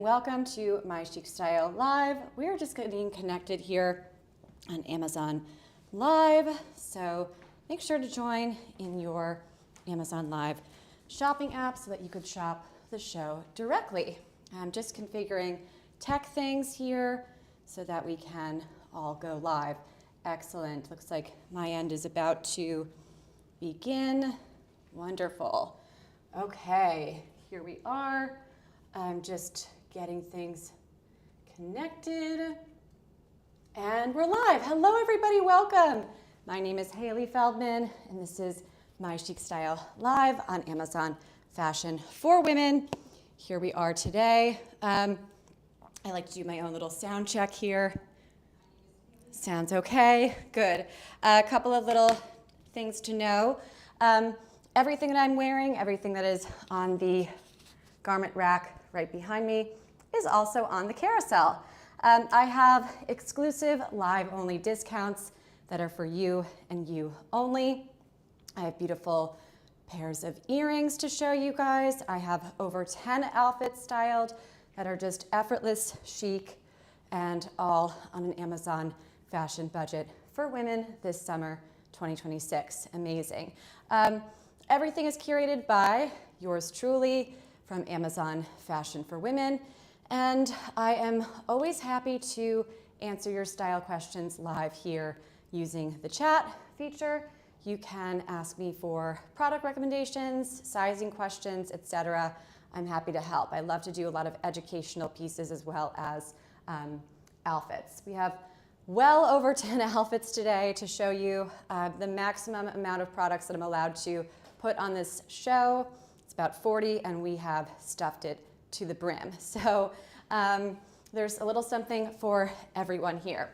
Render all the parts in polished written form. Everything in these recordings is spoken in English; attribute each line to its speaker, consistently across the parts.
Speaker 1: Welcome to My Chic Style Live. We're just getting connected here on Amazon Live, so make sure to join in your Amazon Live shopping app so that you could shop the show directly. I'm just configuring tech things here so that we can all go live. Excellent. Looks like my end is about to begin. Wonderful. Okay, here we are. I'm just getting things connected. And we're live. Hello, everybody. Welcome. My name is Hailey Feldman, and this is My Chic Style Live on Amazon Fashion for Women. Here we are today. I like to do my own little sound check here. Sounds okay. Good. A couple of little things to know. Everything that I'm wearing, everything that is on the garment rack right behind me is also on the carousel. I have exclusive live-only discounts that are for you and you only. I have beautiful pairs of earrings to show you guys. I have over 10 outfits styled that are just effortless, chic, and all on an Amazon fashion budget for women this summer 2026. Amazing. Everything is curated by yours truly from Amazon Fashion for Women. And I am always happy to answer your style questions live here using the chat feature. You can ask me for product recommendations, sizing questions, etc. I'm happy to help. I love to do a lot of educational pieces as well as outfits. We have well over 10 outfits today to show you the maximum amount of products that I'm allowed to put on this show. It's about 40, and we have stuffed it to the brim. So there's a little something for everyone here.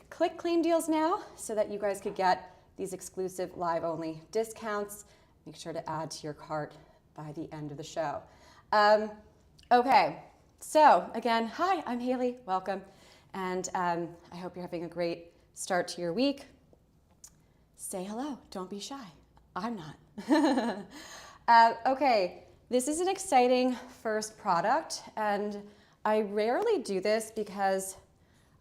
Speaker 1: Click claim deals now so that you guys could get these exclusive live-only discounts. Make sure to add to your cart by the end of the show. Okay, so again, hi, I'm Hailey, welcome. And I hope you're having a great start to your week. Say hello, don't be shy. I'm not. Okay, this is an exciting first product, and I rarely do this because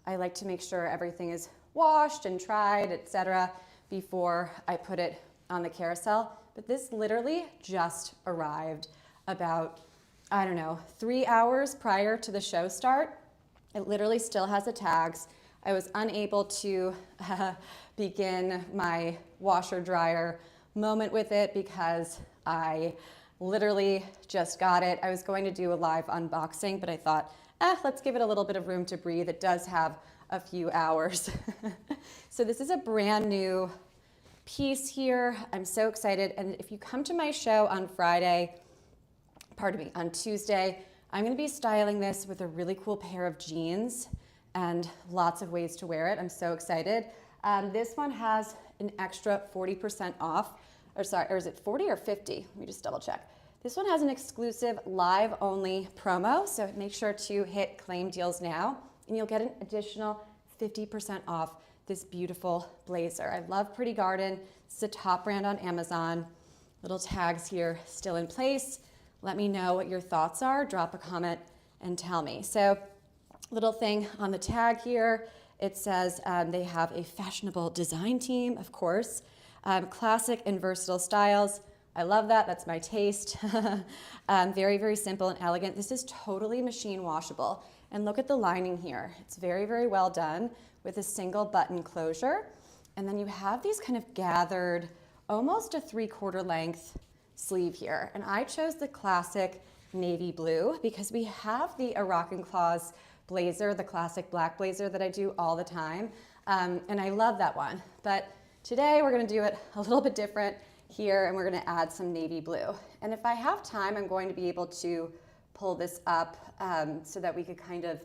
Speaker 1: I like to make sure everything is washed and tried, etc., before I put it on the carousel. But this literally just arrived about, 3 hours prior to the show start. It literally still has the tags. I was unable to begin my washer dryer moment with it because I literally just got it. I was going to do a live unboxing, but I thought, let's give it a little bit of room to breathe. It does have a few hours. So this is a brand new piece here. I'm so excited. And if you come to my show on on Tuesday, I'm gonna be styling this with a really cool pair of jeans and lots of ways to wear it. I'm so excited. This one has an extra 40% off, or is it 40 or 50? Let me just double check. This one has an exclusive live only promo, so make sure to hit claim deals now, and you'll get an additional 50% off this beautiful blazer. I love PrettyGarden. It's a top brand on Amazon. Little tags here still in place. Let me know what your thoughts are. Drop a comment and tell me. So, little thing on the tag here. It says they have a fashionable design team, of course. Classic and versatile styles. I love that. That's my taste. Very, very simple and elegant. This is totally machine washable. And look at the lining here. It's very, very well done with a single button closure. And then you have these kind of gathered, almost a 3/4 length sleeve here. And I chose the classic navy blue because we have the Arakan Claws blazer, the classic black blazer that I do all the time. And I love that one. But today we're gonna do it a little bit different here, and we're gonna add some navy blue. And if I have time, I'm going to be able to pull this up so that we could kind of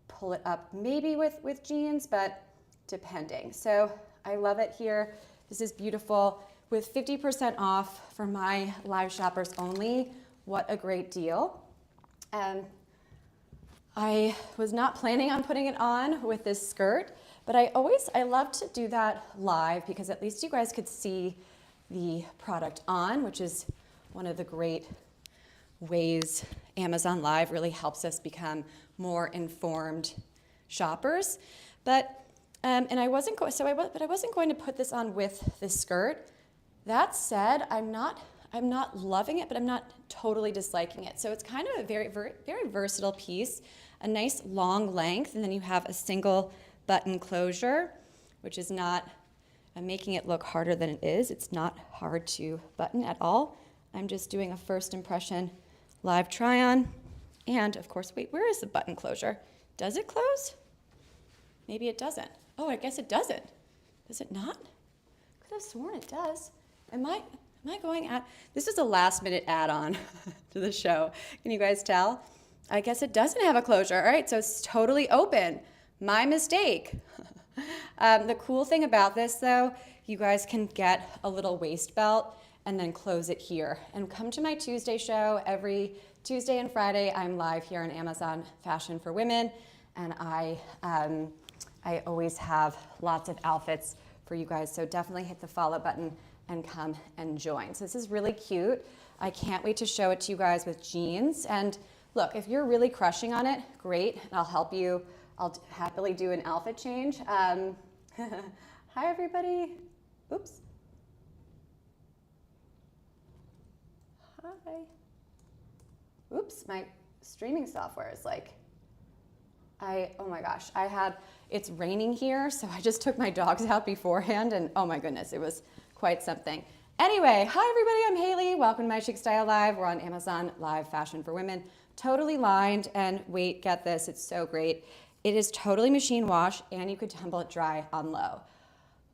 Speaker 1: pull it up maybe with jeans, but depending. So I love it here. This is beautiful with 50% off for my live shoppers only. What a great deal. I was not planning on putting it on with this skirt, but I love to do that live because at least you guys could see the product on, which is one of the great ways Amazon Live really helps us become more informed shoppers. But I wasn't going to put this on with this skirt. That said, I'm not loving it, but I'm not totally disliking it. So it's kind of a very, very, very versatile piece, a nice long length, and then you have a single button closure, which is not, I'm making it look harder than it is. It's not hard to button at all. I'm just doing a first impression live try on. And of course, wait, where is the button closure? Does it close? Maybe it doesn't. Oh, I guess it doesn't. Does it not? I could have sworn it does. Am I going at, this is a last minute add-on to the show. Can you guys tell? I guess it doesn't have a closure. All right, so it's totally open. My mistake. The cool thing about this though, you guys can get a little waist belt and then close it here. And come to my Tuesday show. Every Tuesday and Friday, I'm live here on Amazon Fashion for Women. And I always have lots of outfits for you guys. So definitely hit the follow button and come and join. So this is really cute. I can't wait to show it to you guys with jeans. And look, if you're really crushing on it, great. And I'll help you. I'll happily do an outfit change. Hi, everybody. Oops. Hi. Oops, my streaming software is like, oh my gosh, it's raining here, so I just took my dogs out beforehand, and oh my goodness, it was quite something. Anyway, hi everybody, I'm Hailey. Welcome to My Chic Style Live. We're on Amazon Live Fashion for Women. Totally lined, and wait, get this, it's so great. It is totally machine wash, and you could tumble it dry on low.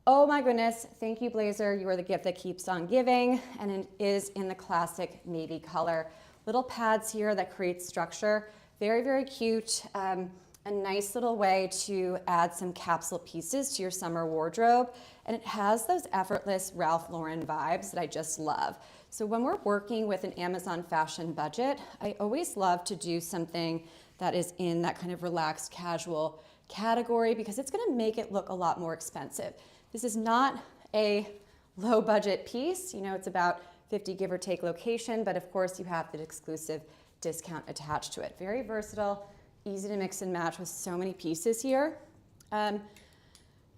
Speaker 1: Oh my goodness, thank you, Blazer. You are the gift that keeps on giving, and it is in the classic navy color. Little pads here that create structure. Very, very cute. A nice little way to add some capsule pieces to your summer wardrobe. And it has those effortless Ralph Lauren vibes that I just love. So when we're working with an Amazon fashion budget, I always love to do something that is in that kind of relaxed casual category because it's gonna make it look a lot more expensive. This is not a low budget piece. You know, it's about 50 give or take location, but of course you have the exclusive discount attached to it. Very versatile, easy to mix and match with so many pieces here. And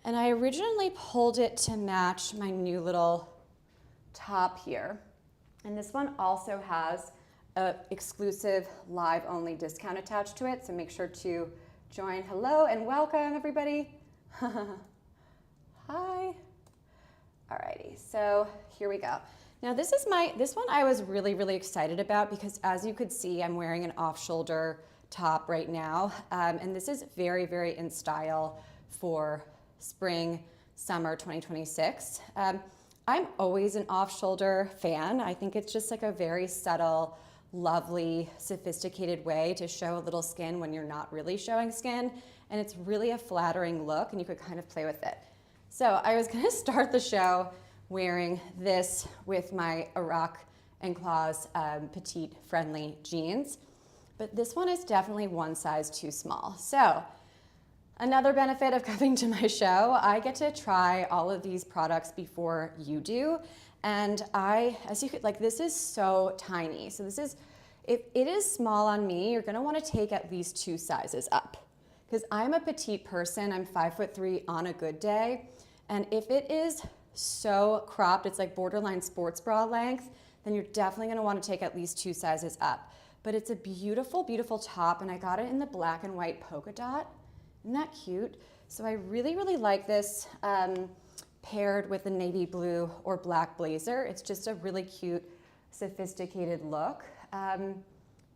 Speaker 1: I originally pulled it to match my new little top here. And this one also has an exclusive live only discount attached to it. So make sure to join. Hello and welcome everybody. Hi. Alrighty, so here we go. Now this one I was really, really excited about because as you could see, I'm wearing an off-shoulder top right now. And this is very, very in style for spring, summer 2026. I'm always an off-shoulder fan. I think it's just like a very subtle, lovely, sophisticated way to show a little skin when you're not really showing skin. And it's really a flattering look and you could kind of play with it. So I was gonna start the show wearing this with my Iraq and Claws petite friendly jeans. But this one is definitely one size too small. So another benefit of coming to my show, I get to try all of these products before you do. And as you could, like this is so tiny. So this is, if it is small on me, you're gonna wanna take at least 2 sizes up. Because I'm a petite person, I'm 5'3" on a good day. And if it is so cropped, it's like borderline sports bra length, then you're definitely gonna wanna take at least 2 sizes up. But it's a beautiful, beautiful top, and I got it in the black and white polka dot. Isn't that cute? So I really, really like this paired with a navy blue or black blazer. It's just a really cute, sophisticated look.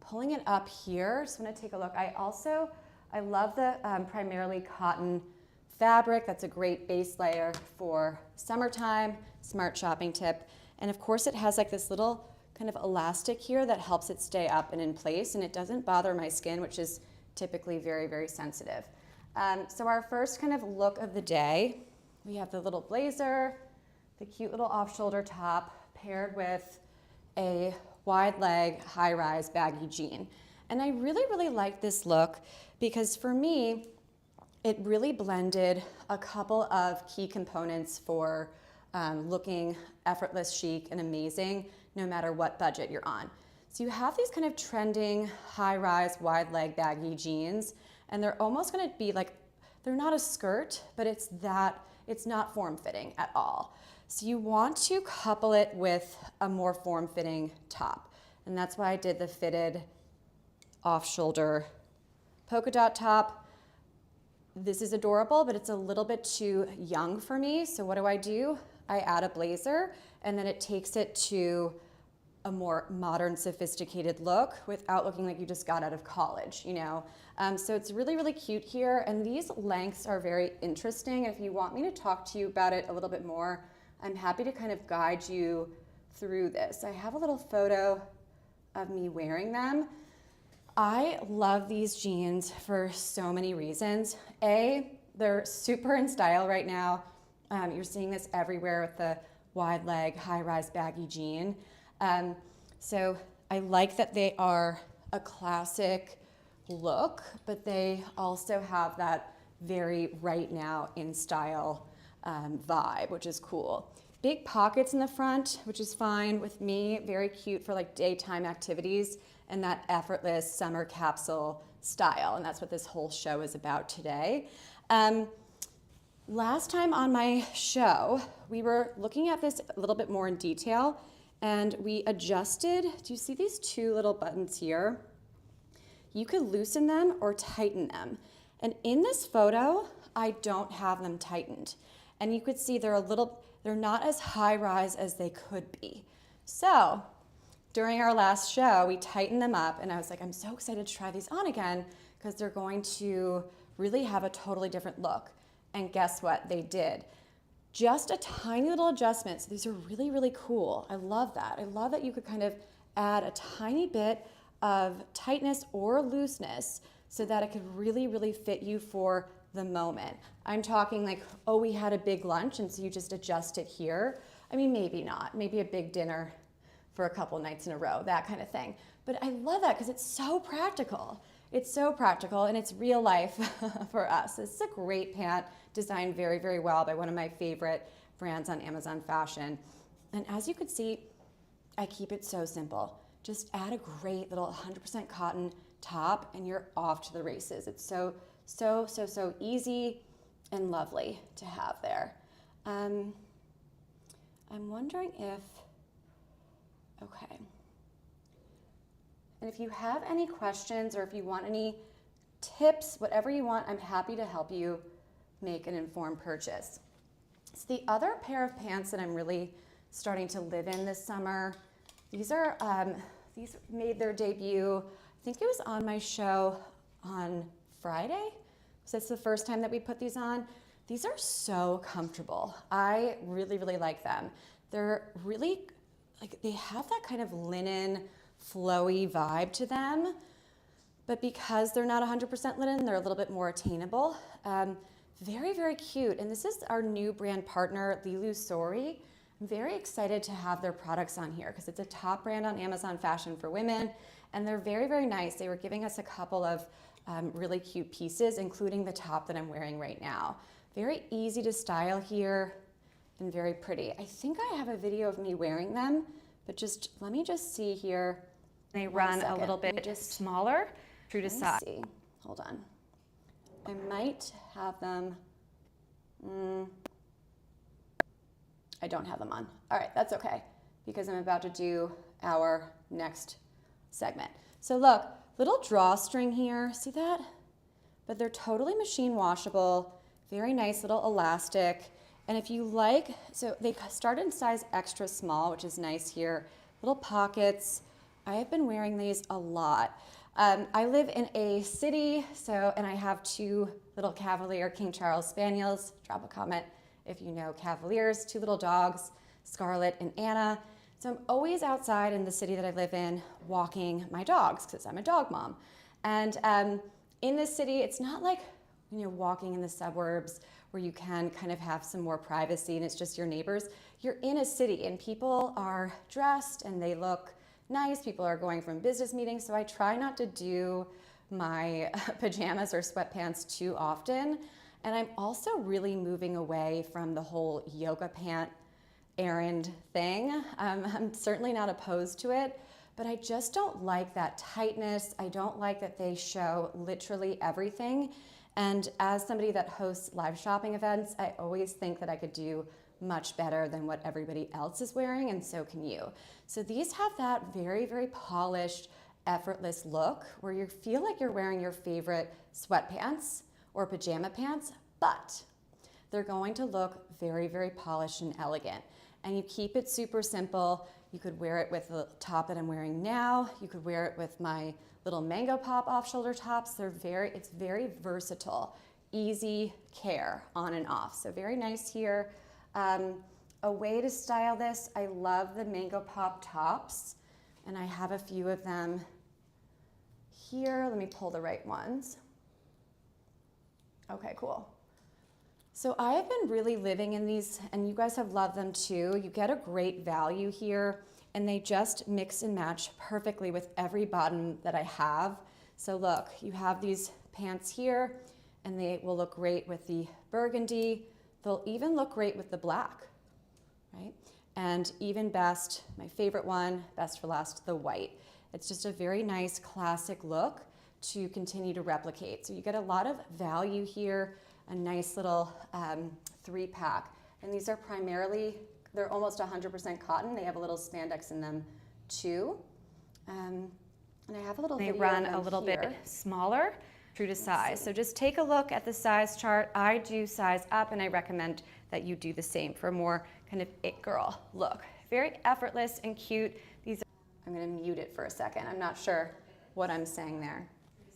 Speaker 1: Pulling it up here, just wanna take a look. I love the primarily cotton fabric. That's a great base layer for summertime, smart shopping tip. And of course it has like this little kind of elastic here that helps it stay up and in place, and it doesn't bother my skin, which is typically very, very sensitive. So our first kind of look of the day, we have the little blazer, the cute little off-shoulder top paired with a wide leg, high-rise baggy jean. And I really, really like this look because for me, it really blended a couple of key components for looking effortless, chic, and amazing no matter what budget you're on. So you have these kind of trending high-rise wide leg baggy jeans, and they're almost gonna be like, they're not a skirt, but it's not form-fitting at all. So you want to couple it with a more form-fitting top. And that's why I did the fitted off-shoulder polka dot top. This is adorable, but it's a little bit too young for me. So what do? I add a blazer, and then it takes it to a more modern, sophisticated look without looking like you just got out of college, you know? So it's really, really cute here. And these lengths are very interesting. If you want me to talk to you about it a little bit more, I'm happy to kind of guide you through this. I have a little photo of me wearing them. I love these jeans for so many reasons. A, they're super in style right now. You're seeing this everywhere with the wide leg, high rise baggy jean. So I like that they are a classic look, but they also have that very right now in style vibe, which is cool. Big pockets in the front, which is fine with me. Very cute for like daytime activities and that effortless summer capsule style. And that's what this whole show is about today. Last time on my show, we were looking at this a little bit more in detail, and we adjusted. Do you see these two little buttons here? You could loosen them or tighten them. And in this photo, I don't have them tightened. And you could see they're not as high rise as they could be. So during our last show, we tightened them up, and I was like, I'm so excited to try these on again because they're going to really have a totally different look. And guess what? They did. Just a tiny little adjustment. So these are really, really cool. I love that. I love that you could kind of add a tiny bit of tightness or looseness so that it could really, really fit you for the moment. I'm talking like, oh, we had a big lunch and so you just adjust it here. I mean, maybe not. Maybe a big dinner for a couple nights in a row, that kind of thing. But I love that because it's so practical. It's so practical and it's real life for us. This is a great pant designed very, very well by one of my favorite brands on Amazon Fashion. And as you could see, I keep it so simple. Just add a great little 100% cotton top and you're off to the races. It's so easy and lovely to have there. I'm wondering if, okay. And if you have any questions or if you want any tips, whatever you want, I'm happy to help you make an informed purchase. So the other pair of pants that I'm really starting to live in this summer, these made their debut, I think it was on my show on Friday. So that's the first time that we put these on. These are so comfortable. I really, really like them. They're really, like, they have that kind of linen, flowy vibe to them, but because they're not 100% linen, they're a little bit more attainable. Very, very cute. And this is our new brand partner, Lillusory. I'm very excited to have their products on here because it's a top brand on Amazon Fashion for women, and they're very, very nice. They were giving us a couple of really cute pieces, including the top that I'm wearing right now. Very easy to style here and very pretty. I think I have a video of me wearing them, but just let me just see here. They run a little bit smaller, true to size. See. Hold on. I might have them. I don't have them on. All right, that's okay, because I'm about to do our next segment. So look, little drawstring here, see that? But they're totally machine washable, very nice little elastic. And if you like, so they start in size extra small, which is nice here. Little pockets. I have been wearing these a lot. I live in a city, and I have two little Cavalier King Charles Spaniels. Drop a comment if you know Cavaliers, two little dogs, Scarlet and Anna. So I'm always outside in the city that I live in walking my dogs because I'm a dog mom. And in this city, it's not like, you know, walking in the suburbs where you can kind of have some more privacy and it's just your neighbors. You're in a city and people are dressed and they look nice. People are going from business meetings. So I try not to do my pajamas or sweatpants too often. And I'm also really moving away from the whole yoga pant errand thing. I'm certainly not opposed to it, but I just don't like that tightness. I don't like that they show literally everything. And as somebody that hosts live shopping events, I always think that I could do much better than what everybody else is wearing, and so can you. So these have that very, very polished, effortless look where you feel like you're wearing your favorite sweatpants or pajama pants, but they're going to look very, very polished and elegant. And you keep it super simple. You could wear it with the top that I'm wearing now. You could wear it with my little mango pop off-shoulder tops. It's very versatile, easy care on and off. So very nice here. A way to style this, I love the mango pop tops, and I have a few of them here. Let me pull the right ones. Okay, cool. So I have been really living in these, and you guys have loved them too. You get a great value here, and they just mix and match perfectly with every bottom that I have. So look, you have these pants here, and they will look great with the burgundy. They'll even look great with the black, right? And even best, my favorite one, best for last, the white. It's just a very nice classic look to continue to replicate. So you get a lot of value here, a nice little 3-pack. And these are primarily, they're almost 100% cotton. They have a little spandex in them too. And I have a little video. They run a little bit smaller, true to size. So just take a look at the size chart. I do size up, and I recommend that you do the same for a more kind of it girl look. Very effortless and cute. These are, I'm gonna mute it for a second. I'm not sure what I'm saying there.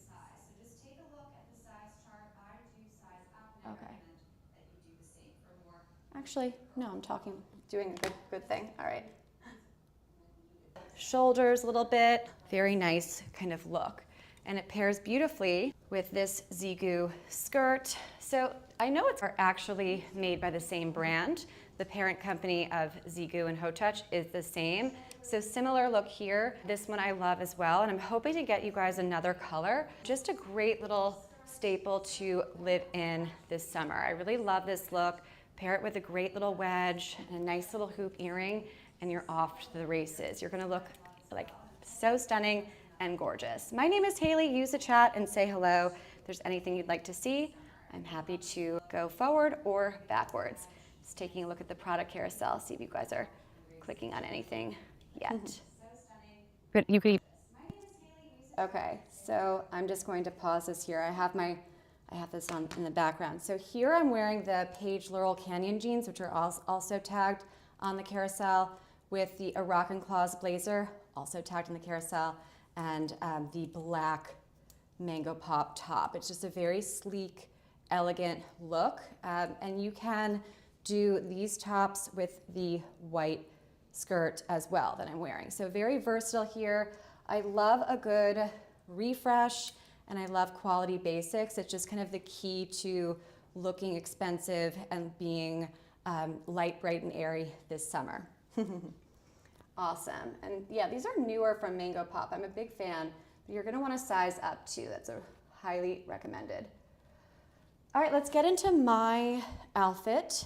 Speaker 1: So just take a look at the size chart. I do size up, and I recommend that you do the same for more. Actually, no, I'm doing a good thing. All right. Shoulders a little bit, very nice kind of look. And it pairs beautifully with this Zigu skirt. So I know it's actually made by the same brand. The parent company of Zigu and Hotouch is the same. So similar look here. This one I love as well, and I'm hoping to get you guys another color. Just a great little staple to live in this summer. I really love this look. Pair it with a great little wedge and a nice little hoop earring, and you're off to the races. You're gonna look like so stunning and gorgeous. My name is Hailey. Use the chat and say hello. If there's anything you'd like to see, I'm happy to go forward or backwards. Just taking a look at the product carousel, see if you guys are clicking on anything yet.
Speaker 2: But you could.
Speaker 1: Okay, so I'm just going to pause this here. I have this on in the background. So here I'm wearing the PAIGE Laurel Canyon jeans, which are also tagged on the carousel, with the Moroccan Claws blazer, also tagged on the carousel, and the black mango pop top. It's just a very sleek, elegant look. And you can do these tops with the white skirt as well that I'm wearing. So very versatile here. I love a good refresh, and I love quality basics. It's just kind of the key to looking expensive and being light, bright, and airy this summer. Awesome. And yeah, these are newer from Mango Pop. I'm a big fan, but you're gonna wanna size up too. That's a highly recommended. All right, let's get into my outfit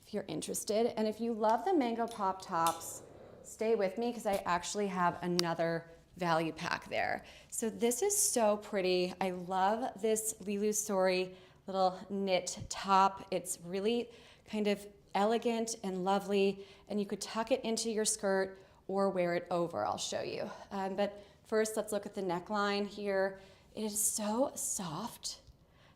Speaker 1: if you're interested. And if you love the Mango Pop tops, stay with me because I actually have another value pack there. So this is so pretty. I love this Lillusory little knit top. It's really kind of elegant and lovely, and you could tuck it into your skirt or wear it over. I'll show you. But first, let's look at the neckline here. It is so soft.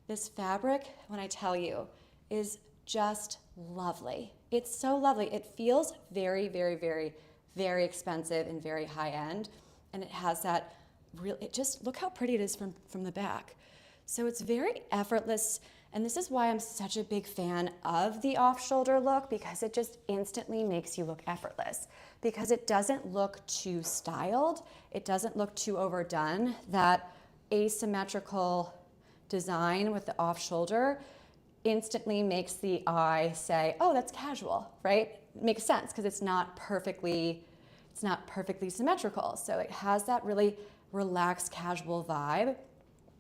Speaker 1: This fabric, when I tell you, is just lovely. It's so lovely. It feels very, very, very, very expensive and very high end, and it has that real, look how pretty it is from the back. So it's very effortless. And this is why I'm such a big fan of the off-shoulder look, because it just instantly makes you look effortless, because it doesn't look too styled. It doesn't look too overdone. That asymmetrical design with the off-shoulder instantly makes the eye say, oh, that's casual, right? It makes sense because it's not perfectly symmetrical. So it has that really relaxed, casual vibe.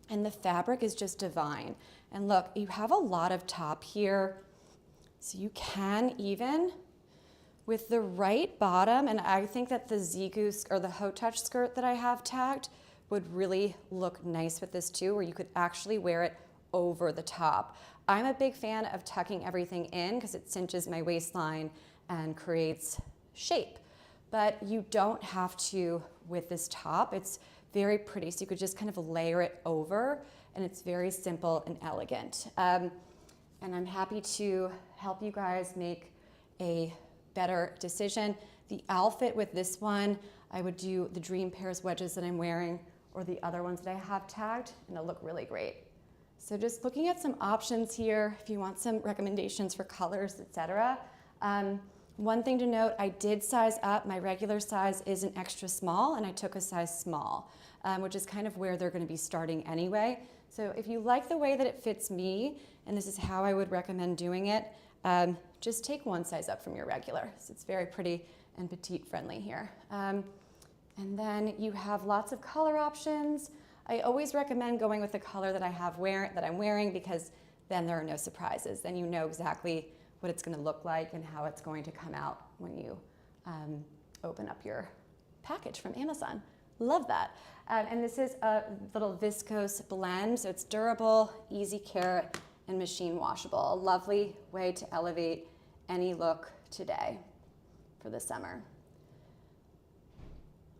Speaker 1: And the fabric is just divine. And look, you have a lot of top here, so you can even with the right bottom, and I think that the Z-Goose or the Haute Touch skirt that I have tagged would really look nice with this too, where you could actually wear it over the top. I'm a big fan of tucking everything in because it cinches my waistline and creates shape. But you don't have to with this top. It's very pretty, so you could just kind of layer it over, and it's very simple and elegant. And I'm happy to help you guys make a better decision. The outfit with this one, I would do the Dream Pairs wedges that I'm wearing or the other ones that I have tagged, and it'll look really great. So just looking at some options here, if you want some recommendations for colors, etc. One thing to note, I did size up. My regular size is an extra small, and I took a size small, which is kind of where they're going to be starting anyway. So if you like the way that it fits me, and this is how I would recommend doing it, just take one size up from your regular. So it's very pretty and petite friendly here. And then you have lots of color options. I always recommend going with the color that I'm wearing, because then there are no surprises. Then you know exactly what it's going to look like and how it's going to come out when you open up your package from Amazon. Love that. And this is a little viscose blend, so it's durable, easy care, and machine washable. A lovely way to elevate any look today for the summer.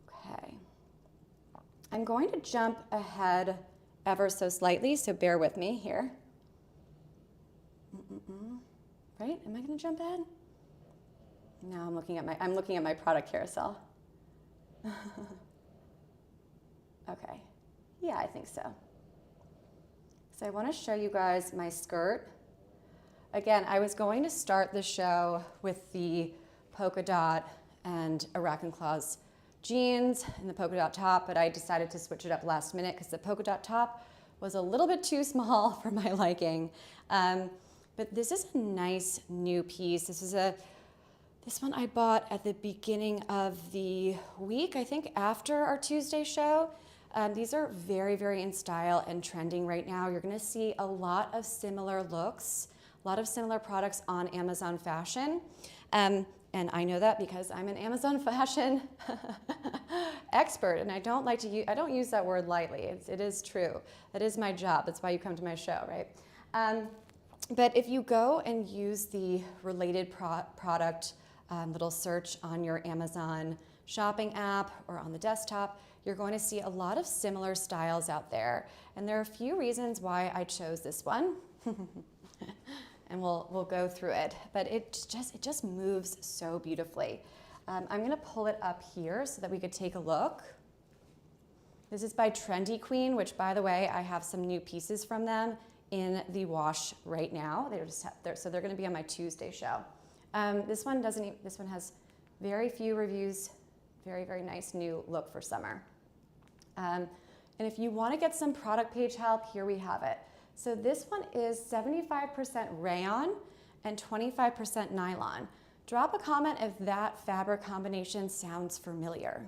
Speaker 1: Okay. I'm going to jump ahead ever so slightly, so bear with me here. Right? Am I going to jump ahead? No, I'm looking at my product carousel. Okay. Yeah, I think so. So I want to show you guys my skirt. Again, I was going to start the show with the polka dot and Arakan Claws jeans and the polka dot top, but I decided to switch it up last minute because the polka dot top was a little bit too small for my liking. But this is a nice new piece. This one I bought at the beginning of the week, I think after our Tuesday show. These are very, very in style and trending right now. You're gonna see a lot of similar looks, a lot of similar products on Amazon Fashion. And I know that because I'm an Amazon Fashion expert, and I don't use that word lightly. It is true. That is my job. That's why you come to my show, right? But if you go and use the related product little search on your Amazon shopping app or on the desktop, you're going to see a lot of similar styles out there. And there are a few reasons why I chose this one. And we'll go through it. But it just moves so beautifully. I'm going to pull it up here so that we could take a look. This is by Trendy Queen, which, by the way, I have some new pieces from them in the wash right now. So they're going to be on my Tuesday show. This one has very few reviews. Very, very nice new look for summer. And if you want to get some product page help, here we have it. So this one is 75% rayon and 25% nylon. Drop a comment if that fabric combination sounds familiar.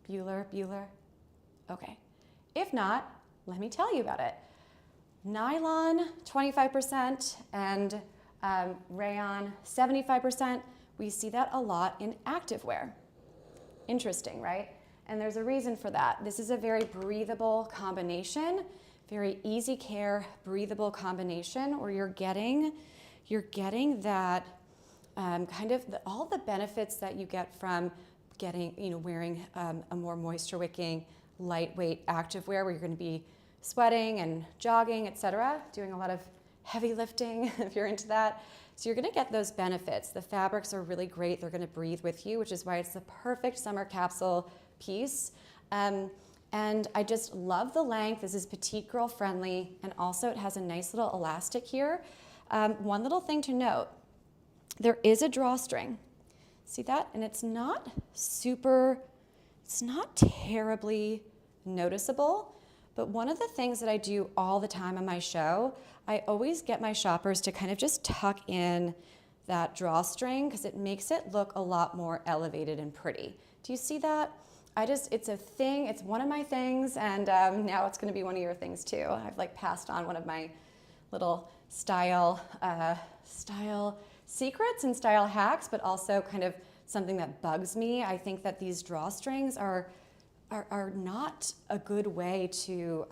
Speaker 1: Bueller? Okay. If not, let me tell you about it. Nylon, 25%, and rayon, 75%. We see that a lot in activewear. Interesting, right? And there's a reason for that. This is a very breathable combination, very easy care, breathable combination where you're getting that kind of all the benefits that you get from wearing a more moisture wicking, lightweight activewear where you're going to be sweating and jogging, etc., doing a lot of heavy lifting if you're into that. So you're going to get those benefits. The fabrics are really great. They're going to breathe with you, which is why it's the perfect summer capsule piece. And I just love the length. This is petite girl friendly, and also it has a nice little elastic here. One little thing to note, there is a drawstring. See that? And it's not terribly noticeable, but one of the things that I do all the time on my show, I always get my shoppers to kind of just tuck in that drawstring because it makes it look a lot more elevated and pretty. Do you see that? It's a thing, it's one of my things, and now it's gonna be one of your things too. I've passed on one of my little style secrets and style hacks, but also kind of something that bugs me. I think that these drawstrings are not a good way to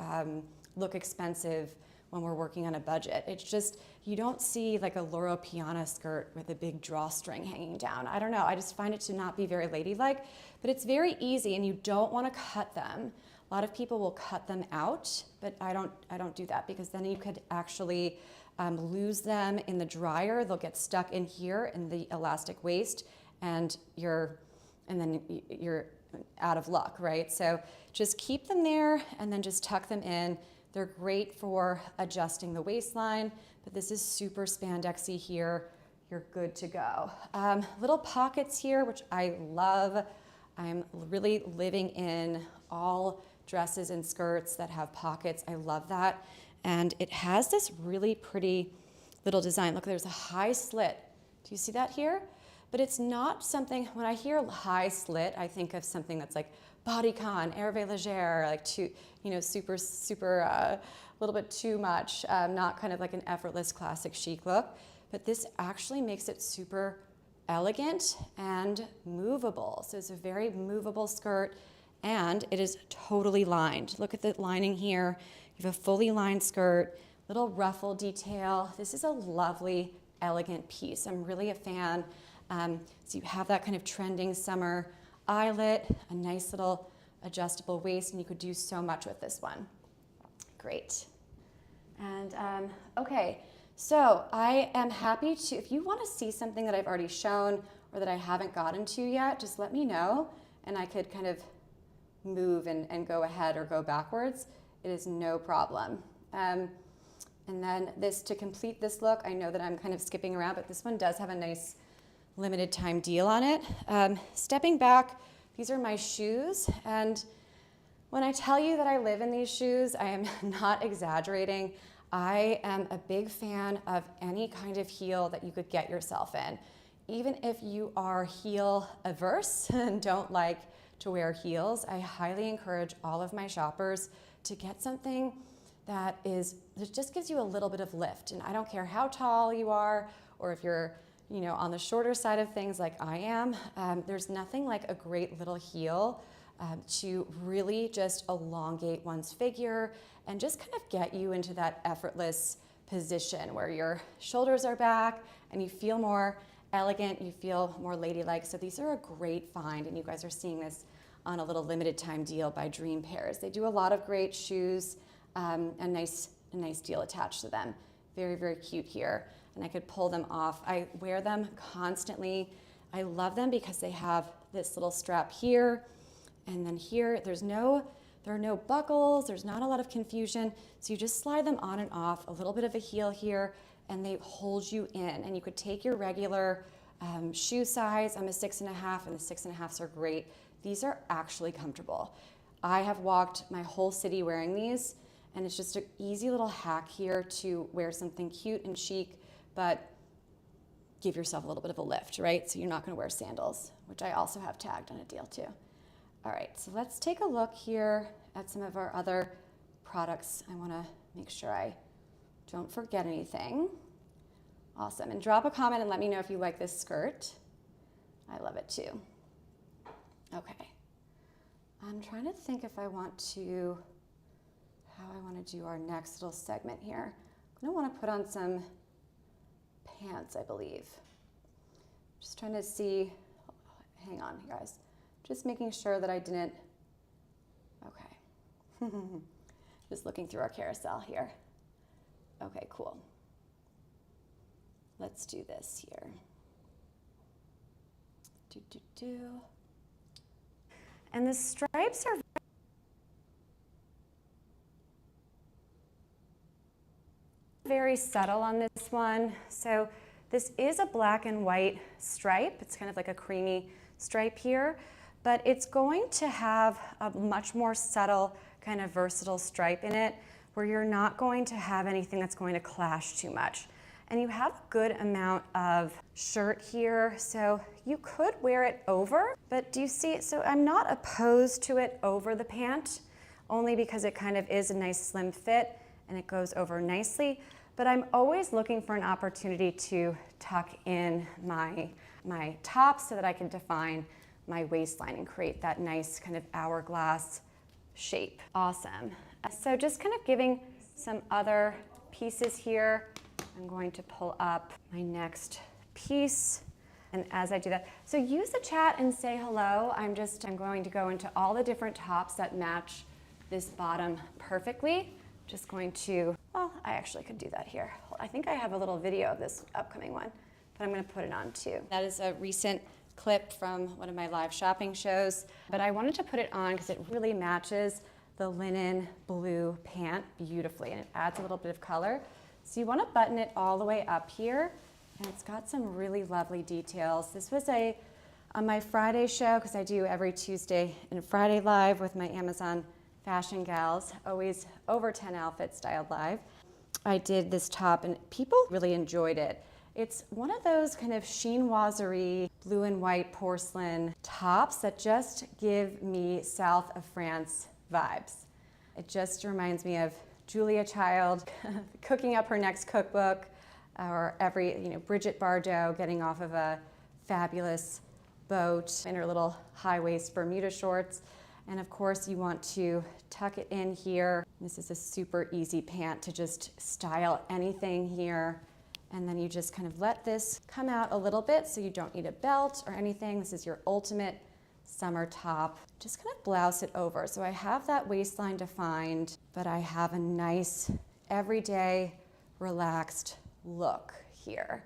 Speaker 1: look expensive when we're working on a budget. It's just, you don't see like a Loro Piana skirt with a big drawstring hanging down. I don't know, I just find it to not be very ladylike, but it's very easy and you don't want to cut them. A lot of people will cut them out, but I don't do that because then you could actually lose them in the dryer. They'll get stuck in here in the elastic waist and then you're out of luck, right? So just keep them there and then just tuck them in. They're great for adjusting the waistline, but this is super spandexy here. You're good to go. Little pockets here, which I love. I'm really living in all dresses and skirts that have pockets. I love that. And it has this really pretty little design. Look, there's a high slit. Do you see that here? But it's not something, when I hear high slit, I think of something that's like bodycon, hervé léger, like too, you know, super, a little bit too much, not kind of like an effortless classic chic look. But this actually makes it super elegant and movable. So it's a very movable skirt and it is totally lined. Look at the lining here. You have a fully lined skirt, little ruffle detail. This is a lovely, elegant piece. I'm really a fan. So you have that kind of trending summer eyelet, a nice little adjustable waist, and you could do so much with this one. Great. And okay, so I am happy to, if you want to see something that I've already shown or that I haven't gotten to yet, just let me know and I could kind of move and go ahead or go backwards. It is no problem. And then this, to complete this look, I know that I'm kind of skipping around, but this one does have a nice limited time deal on it. Stepping back, these are my shoes. And when I tell you that I live in these shoes, I am not exaggerating. I am a big fan of any kind of heel that you could get yourself in. Even if you are heel averse and don't like to wear heels, I highly encourage all of my shoppers to get something that just gives you a little bit of lift. And I don't care how tall you are or if you're, you know, on the shorter side of things like I am, there's nothing like a great little heel to really just elongate one's figure and just kind of get you into that effortless position where your shoulders are back and you feel more elegant, you feel more ladylike. So these are a great find, and you guys are seeing this on a little limited time deal by Dream Pairs. They do a lot of great shoes, a nice deal attached to them. Very, very cute here. And I could pull them off. I wear them constantly. I love them because they have this little strap here, and then here, there are no buckles, there's not a lot of confusion. So you just slide them on and off, a little bit of a heel here, and they hold you in. And you could take your regular shoe size. I'm a 6.5, and the 6.5s are great. These are actually comfortable. I have walked my whole city wearing these, and it's just an easy little hack here to wear something cute and chic, but give yourself a little bit of a lift, right? So you're not gonna wear sandals, which I also have tagged on a deal too. All right, so let's take a look here at some of our other products. I wanna make sure I don't forget anything. Awesome, and drop a comment and let me know if you like this skirt. I love it too. Okay, I'm trying to think if I want to, how I wanna do our next little segment here. I'm gonna wanna put on some pants, I believe. Just trying to see, hang on you guys. Just making sure that I didn't, okay. Just looking through our carousel here. Okay, cool. Let's do this here. And the stripes are very subtle on this one. So this is a black and white stripe. It's kind of like a creamy stripe here, but it's going to have a much more subtle kind of versatile stripe in it where you're not going to have anything that's going to clash too much. And you have a good amount of shirt here, so you could wear it over, but do you see, so I'm not opposed to it over the pant, only because it kind of is a nice slim fit and it goes over nicely. but I'm always looking for an opportunity to tuck in my top so that I can define my waistline and create that nice kind of hourglass shape. Awesome. So just kind of giving some other pieces here. I'm going to pull up my next piece. And as I do that, so use the chat and say hello. I'm going to go into all the different tops that match this bottom perfectly. Just going to, well, I actually could do that here. I think I have a little video of this upcoming one, but I'm going to put it on too. That is a recent clip from one of my live shopping shows, but I wanted to put it on because it really matches the linen blue pant beautifully, and it adds a little bit of color. So you want to button it all the way up here, and it's got some really lovely details. This was on my Friday show, because I do every Tuesday and Friday live with my Amazon fashion gals, always over 10 outfits styled live. I did this top and people really enjoyed it. It's one of those kind of chinoiserie, blue and white porcelain tops that just give me South of France vibes. It just reminds me of Julia Child cooking up her next cookbook, or Bridget Bardot getting off of a fabulous boat in her little high-waist Bermuda shorts. And of course you want to tuck it in here. This is a super easy pant to just style anything here. And then you just kind of let this come out a little bit so you don't need a belt or anything. This is your ultimate summer top. Just kind of blouse it over. So I have that waistline defined, but I have a nice, everyday, relaxed look here.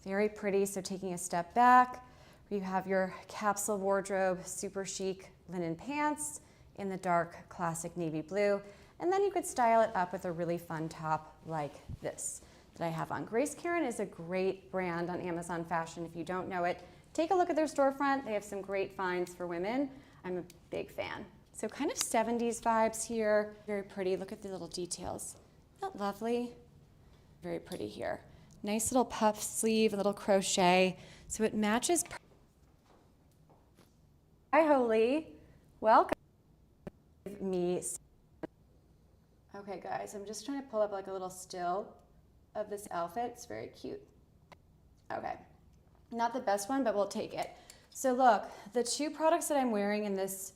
Speaker 1: Very pretty. So taking a step back, you have your capsule wardrobe, super chic linen pants in the dark classic navy blue. And then you could style it up with a really fun top like this that I have on. Grace Karen is a great brand on Amazon Fashion. If you don't know it, take a look at their storefront. They have some great finds for women. I'm a big fan. So kind of 70s vibes here. Very pretty. Look at the little details. Isn't that lovely? Very pretty here. Nice little puff sleeve, a little crochet. So it matches. Hi, Hailey. Welcome. Okay, guys, I'm just trying to pull up like a little still of this outfit. It's very cute. Okay. Not the best one, but we'll take it. So look, the two products that I'm wearing in this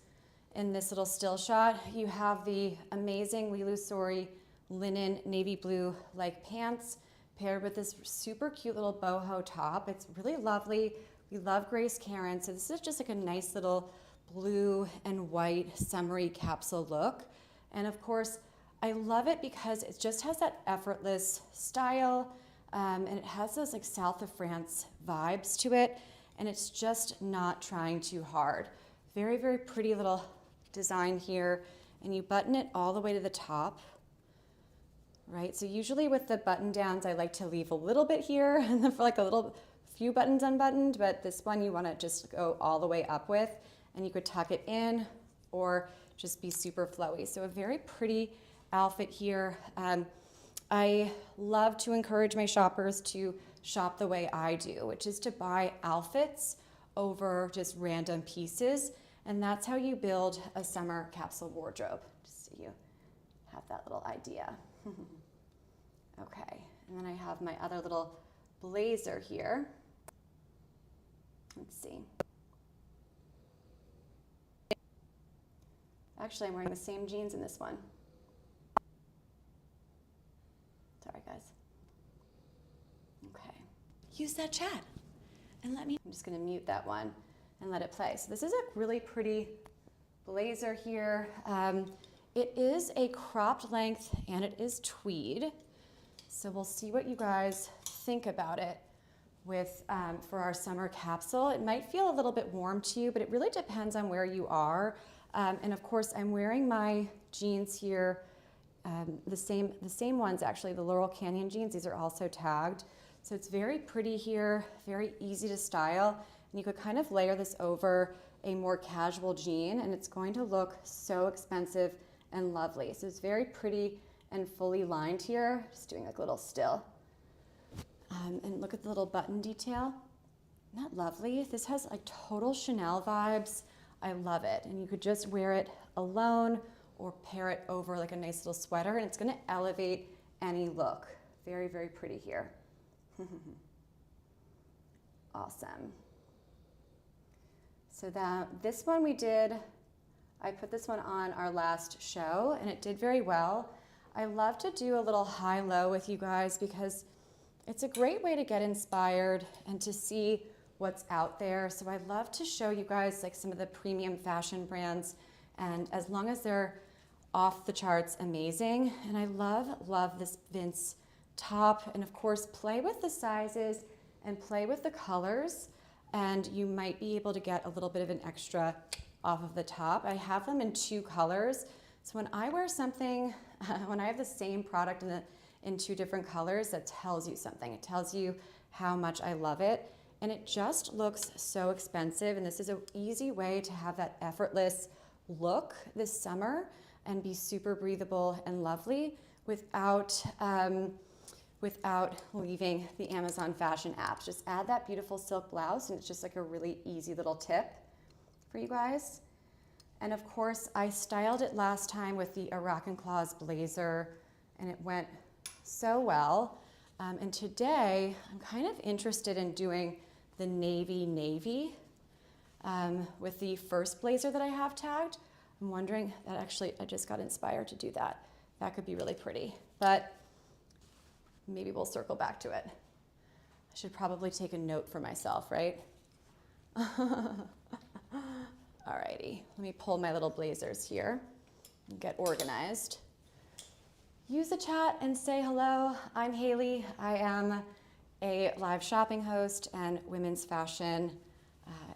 Speaker 1: little still shot, you have the amazing Lillusory linen navy blue like pants paired with this super cute little boho top. It's really lovely. We love Grace Karen. So this is just like a nice little blue and white summery capsule look. And of course, I love it because it just has that effortless style. And it has those like South of France vibes to it, and it's just not trying too hard. Very, very pretty little design here, and you button it all the way to the top, right? So usually with the button downs, I like to leave a little bit here, and then for like a few buttons unbuttoned, but this one you wanna just go all the way up with, and you could tuck it in or just be super flowy. So a very pretty outfit here. I love to encourage my shoppers to shop the way I do, which is to buy outfits over just random pieces. And that's how you build a summer capsule wardrobe, just so you have that little idea. Okay, and then I have my other little blazer here. Let's see. Actually, I'm wearing the same jeans in this one. Sorry, guys. Okay. Use that chat and let me. I'm just going to mute that one and let it play. So this is a really pretty blazer here. It is a cropped length and it is tweed. So we'll see what you guys think about it with for our summer capsule. It might feel a little bit warm to you, but it really depends on where you are. And of course, I'm wearing my jeans here. The same ones actually, the Laurel Canyon jeans. These are also tagged. So it's very pretty here, very easy to style. And you could kind of layer this over a more casual jean and it's going to look so expensive and lovely. So it's very pretty and fully lined here. Just doing like a little still. And look at the little button detail. Isn't that lovely? This has like total Chanel vibes. I love it. And you could just wear it alone or pair it over like a nice little sweater, and it's gonna elevate any look Very, very pretty here. Awesome. So this one I put this one on our last show and it did very well. I love to do a little high-low with you guys because it's a great way to get inspired and to see what's out there. So I love to show you guys like some of the premium fashion brands, and as long as they're off the charts, amazing. And I love this Vince top, and of course play with the sizes and play with the colors, and you might be able to get a little bit of an extra off of the top. I have them in 2 colors, so when I wear something, when I have the same product in 2 different colors, that tells you something. It tells you how much I love it, and it just looks so expensive, and this is an easy way to have that effortless look this summer and be super breathable and lovely without leaving the Amazon fashion apps. Just add that beautiful silk blouse, and it's just like a really easy little tip for you guys. And of course, I styled it last time with the Arakan Claws blazer, and it went so well. And today, I'm kind of interested in doing the navy with the first blazer that I have tagged. I'm wondering that actually, I just got inspired to do that. That could be really pretty, but maybe we'll circle back to it. I should probably take a note for myself, right? Alrighty, let me pull my little blazers here and get organized. Use the chat and say hello. I'm Hailey. I am a live shopping host and women's fashion,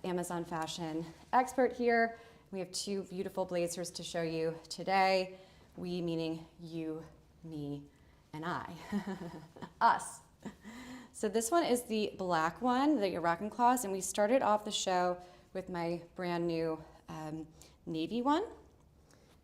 Speaker 1: Amazon fashion expert here. We have 2 beautiful blazers to show you today. We meaning you, me, and I, us. So this one is the black one, the Arakan Claws, and we started off the show with my brand new navy one.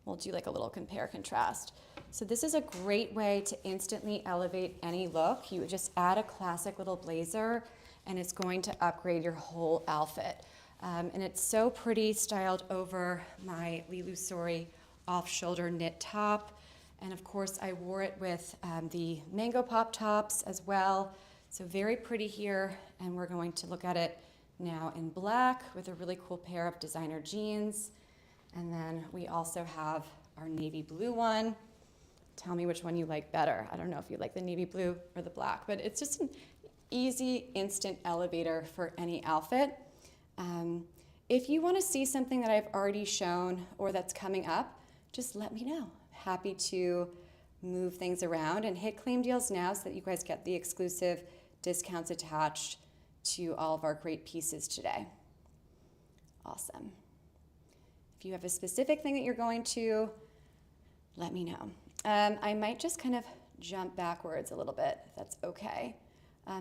Speaker 1: We'll do like a little compare contrast. So this is a great way to instantly elevate any look. You just add a classic little blazer and it's going to upgrade your whole outfit. And it's so pretty, styled over my Lillusory off-shoulder knit top. And of course I wore it with the mango pop tops as well. So very pretty here, and we're going to look at it now in black with a really cool pair of designer jeans. And then we also have our navy blue one. Tell me which one you like better. I don't know if you like the navy blue or the black, but it's just an easy, instant elevator for any outfit. If you want to see something that I've already shown or that's coming up, just let me know. Happy to move things around, and hit claim deals now so that you guys get the exclusive discounts attached to all of our great pieces today. Awesome. If you have a specific thing that you're going to, let me know. I might just kind of jump backwards a little bit, if that's okay.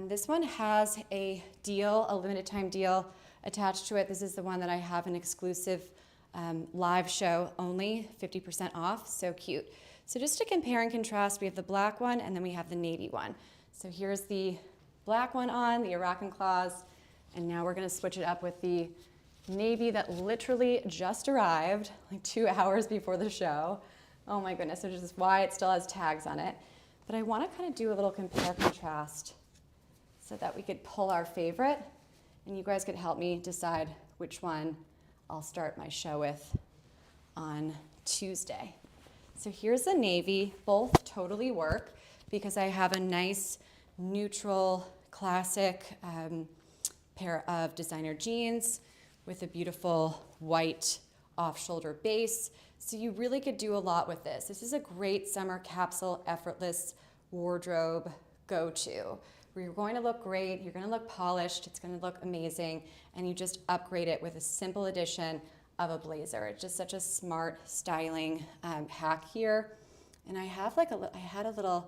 Speaker 1: This one has a deal, a limited time deal attached to it. This is the one that I have an exclusive live show only, 50% off, so cute. So just to compare and contrast, we have the black one and then we have the navy one. So here's the black one on, the Arakan Claws, and now we're gonna switch it up with the navy that literally just arrived like 2 hours before the show. Oh my goodness, which is why it still has tags on it. But I wanna kind of do a little compare contrast so that we could pull our favorite, and you guys could help me decide which one I'll start my show with on Tuesday. So here's the navy. Both totally work because I have a nice neutral classic pair of designer jeans with a beautiful white off-shoulder base. So you really could do a lot with this. This is a great summer capsule, effortless wardrobe go-to. Where you're going to look great, you're going to look polished, it's going to look amazing, and you just upgrade it with a simple addition of a blazer. It's just such a smart styling hack here. And I have like I had a little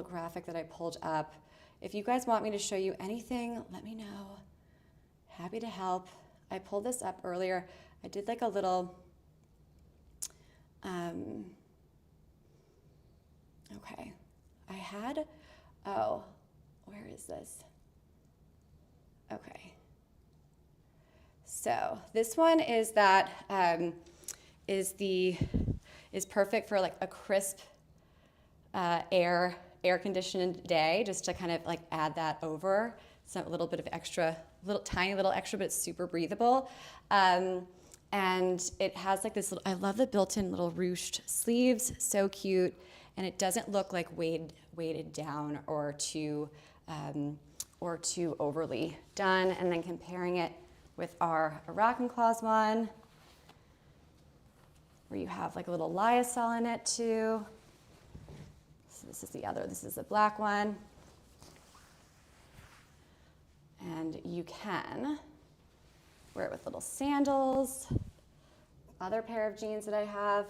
Speaker 1: graphic that I pulled up. If you guys want me to show you anything, let me know. Happy to help. I pulled this up earlier. I did like a little, okay. I had, oh, where is this? Okay. So this one is that, is perfect for like a crisp air air-conditioned day, just to kind of like add that over. So a little bit of extra, tiny little extra, but it's super breathable. And it has like this little, I love the built-in little ruched sleeves, so cute. And it doesn't look like weighted down or too overly done. And then comparing it with our Arakan Claws one, where you have like a little lyocell in it too. So this is the other, this is the black one. And you can wear it with little sandals. Other pair of jeans that I have,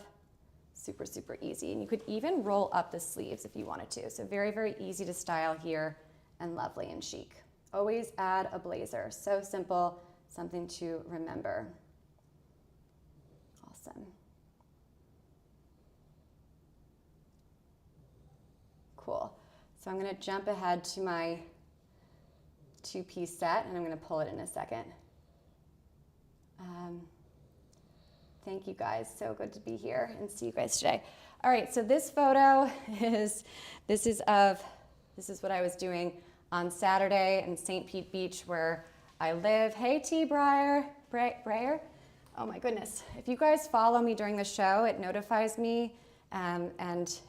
Speaker 1: super, super easy. And you could even roll up the sleeves if you wanted to. So very, very easy to style here and lovely and chic. Always add a blazer. So simple, something to remember. Awesome. Cool. So I'm going to jump ahead to my two-piece set, and I'm going to pull it in a second. Thank you guys. So good to be here and see you guys today. All right, so this photo is what I was doing on Saturday in St. Pete Beach, where I live. Hey, T. Breyer. Oh my goodness. If you guys follow me during the show, it notifies me. And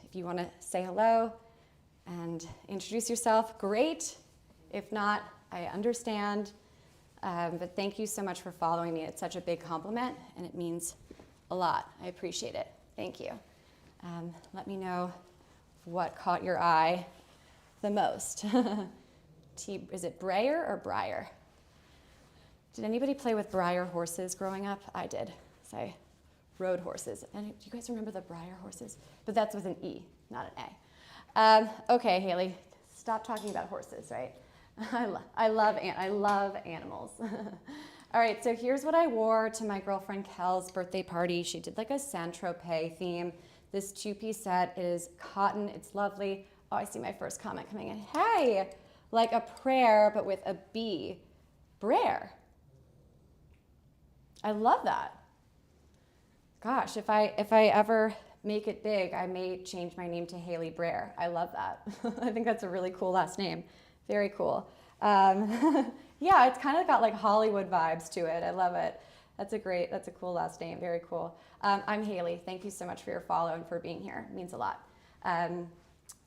Speaker 1: if you want to say hello and introduce yourself, great. If not, I understand. But thank you so much for following me. It's such a big compliment, and it means a lot. I appreciate it. Thank you. Let me know what caught your eye the most. Is it Breyer or Breyer? Did anybody play with Breyer horses growing up? I did. So I rode horses. And do you guys remember the Breyer horses? But that's with an E, not an A. Okay, Hailey, stop talking about horses, right? I love animals. All right, so here's what I wore to my girlfriend Kel's birthday party. She did like a Saint-Tropez theme. This two-piece set is cotton. It's lovely. Oh, I see my first comment coming in. Hey, like a prayer, but with a B. Brayer. I love that. Gosh, if I ever make it big, I may change my name to Hailey Brayer. I love that. I think that's a really cool last name. Very cool. Yeah, it's kind of got like Hollywood vibes to it. I love it. That's a cool last name. Very cool. I'm Hailey. Thank you so much for your follow and for being here. It means a lot.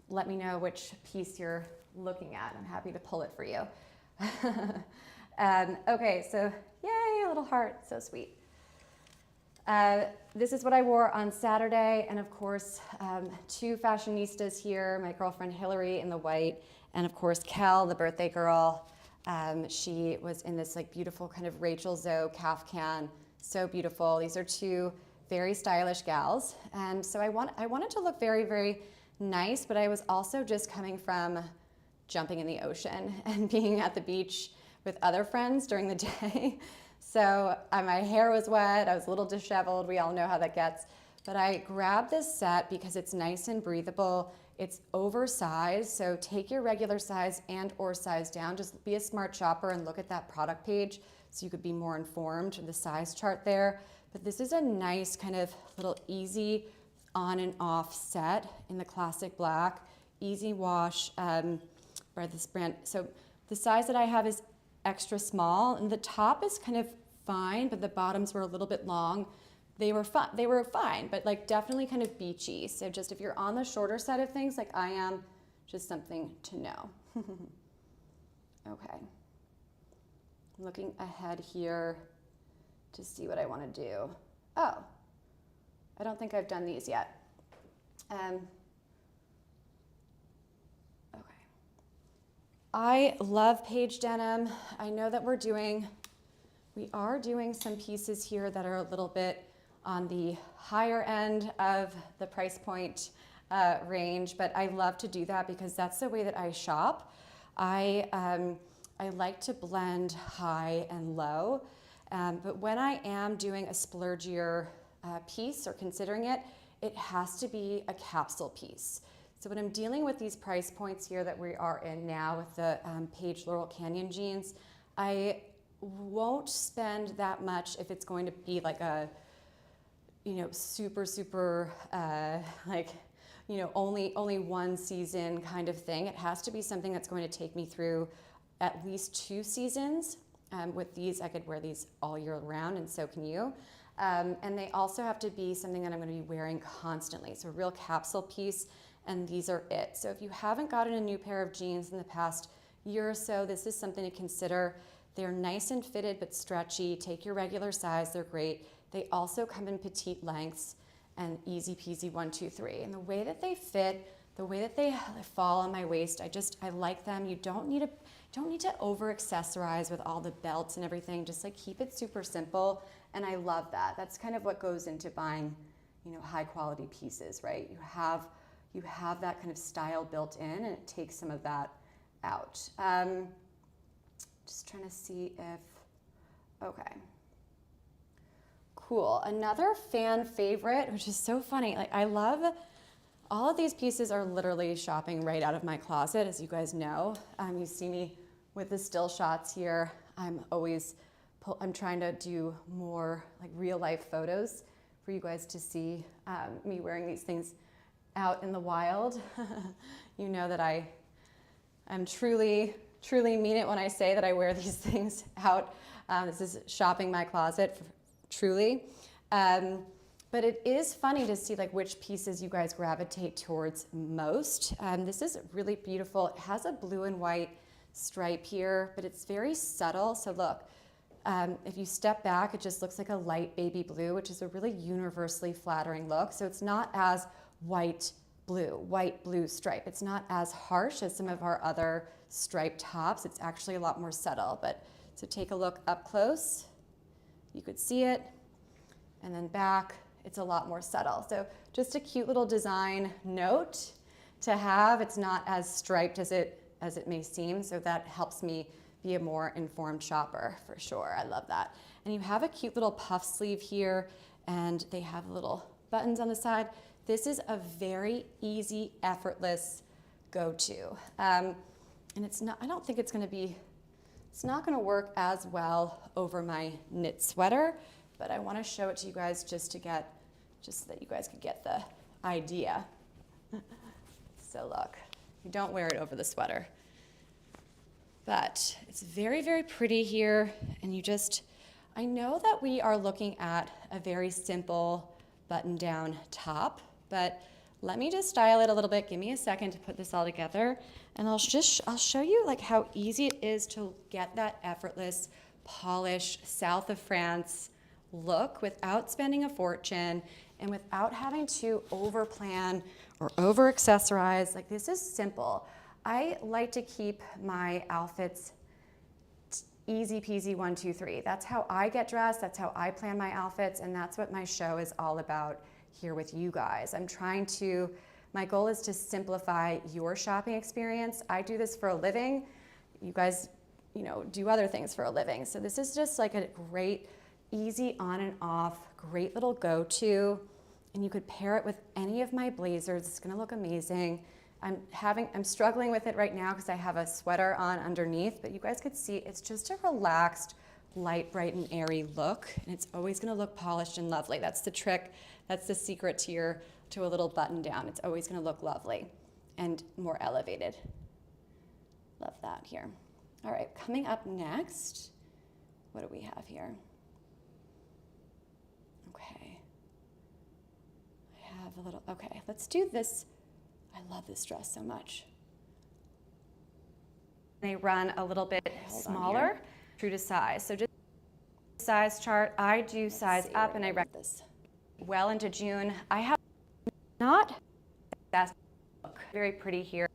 Speaker 1: Let me know which piece you're looking at. I'm happy to pull it for you. Okay, so yay, a little heart. So sweet. This is what I wore on Saturday, and of course, two fashionistas here, my girlfriend Hillary in the white, and of course Kel, the birthday girl. She was in this like beautiful kind of Rachel Zoe caftan, so beautiful. These are two very stylish gals, and so I wanted to look very, very nice, but I was also just coming from jumping in the ocean and being at the beach with other friends during the day. So my hair was wet, I was a little disheveled, we all know how that gets. But I grabbed this set because it's nice and breathable. It's oversized, so take your regular size and or size down. Just be a smart shopper and look at that product page so you could be more informed, the size chart there. But this is a nice kind of little easy on and off set in the classic black, easy wash by this brand. So the size that I have is extra small, and the top is kind of fine, but the bottoms were a little bit long. They were fine, but like definitely kind of beachy. So just if you're on the shorter side of things, like I am, just something to know. Okay. Looking ahead here to see what I want to do. Oh, I don't think I've done these yet. Okay. I love PAIGE denim. I know that we are doing some pieces here that are a little bit on the higher end of the price point range, but I love to do that because that's the way that I shop. I like to blend high and low, but when I am doing a splurgier piece or considering it, it has to be a capsule piece. So when I'm dealing with these price points here that we are in now with the PAIGE Laurel Canyon jeans, I won't spend that much if it's going to be like a, super, super like you know, only one season kind of thing. It has to be something that's going to take me through at least 2 seasons. With these, I could wear these all year round, and so can you. And they also have to be something that I'm going to be wearing constantly. So a real capsule piece, and these are it. So if you haven't gotten a new pair of jeans in the past year or so, this is something to consider. They're nice and fitted but stretchy. Take your regular size, they're great. They also come in petite lengths and easy peasy 1, 2, 3. And the way that they fit, the way that they fall on my waist, I like them. You don't need to over accessorize with all the belts and everything. Just like keep it super simple. And I love that. That's kind of what goes into buying, you know, high quality pieces, right? You have that kind of style built in, and it takes some of that out. Just trying to see if, okay. Cool. Another fan favorite, which is so funny. Like, I love all of these pieces are literally shopping right out of my closet, as you guys know. You see me with the still shots here. I'm trying to do more like real life photos for you guys to see me wearing these things out in the wild. You know that I'm truly mean it when I say that I wear these things out. This is shopping my closet, truly. But it is funny to see like which pieces you guys gravitate towards most. This is really beautiful. It has a blue and white stripe here, but it's very subtle. So look, if you step back, it just looks like a light baby blue, which is a really universally flattering look. So it's not as white blue stripe. It's not as harsh as some of our other striped tops. It's actually a lot more subtle. But so take a look up close. You could see it. And then back, it's a lot more subtle. So just a cute little design note to have. It's not as striped as it may seem, so that helps me be a more informed shopper for sure. I love that. And you have a cute little puff sleeve here, and they have little buttons on the side. This is a very easy, effortless go-to. And it's not, I don't think it's not gonna work as well over my knit sweater, but I want to show it to you guys just so that you guys could get the idea. So look, you don't wear it over the sweater, but it's very, very pretty here. And I know that we are looking at a very simple button-down top, but let me just style it a little bit. Give me a second to put this all together, and I'll show you like how easy it is to get that effortless, polished, south of France look without spending a fortune and without having to over plan or over accessorize. Like, this is simple. I like to keep my outfits easy peasy 1, 2, 3. That's how I get dressed. That's how I plan my outfits. And that's what my show is all about here with you guys. My goal is to simplify your shopping experience. I do this for a living. You guys, do other things for a living. So this is just like a great, easy on and off, great little go-to. And you could pair it with any of my blazers. It's gonna look amazing. I'm struggling with it right now because I have a sweater on underneath, but you guys could see it's just a relaxed, light, bright, and airy look. And it's always gonna look polished and lovely. That's the trick. That's the secret to a little button down. It's always gonna look lovely and more elevated. Love that here. All right, coming up next, what do we have here? Okay. Okay, let's do this. I love this dress so much. They run a little bit smaller, true to size. So just size chart, I do size up, and I recommend this well into June. I have not best look. Very pretty here.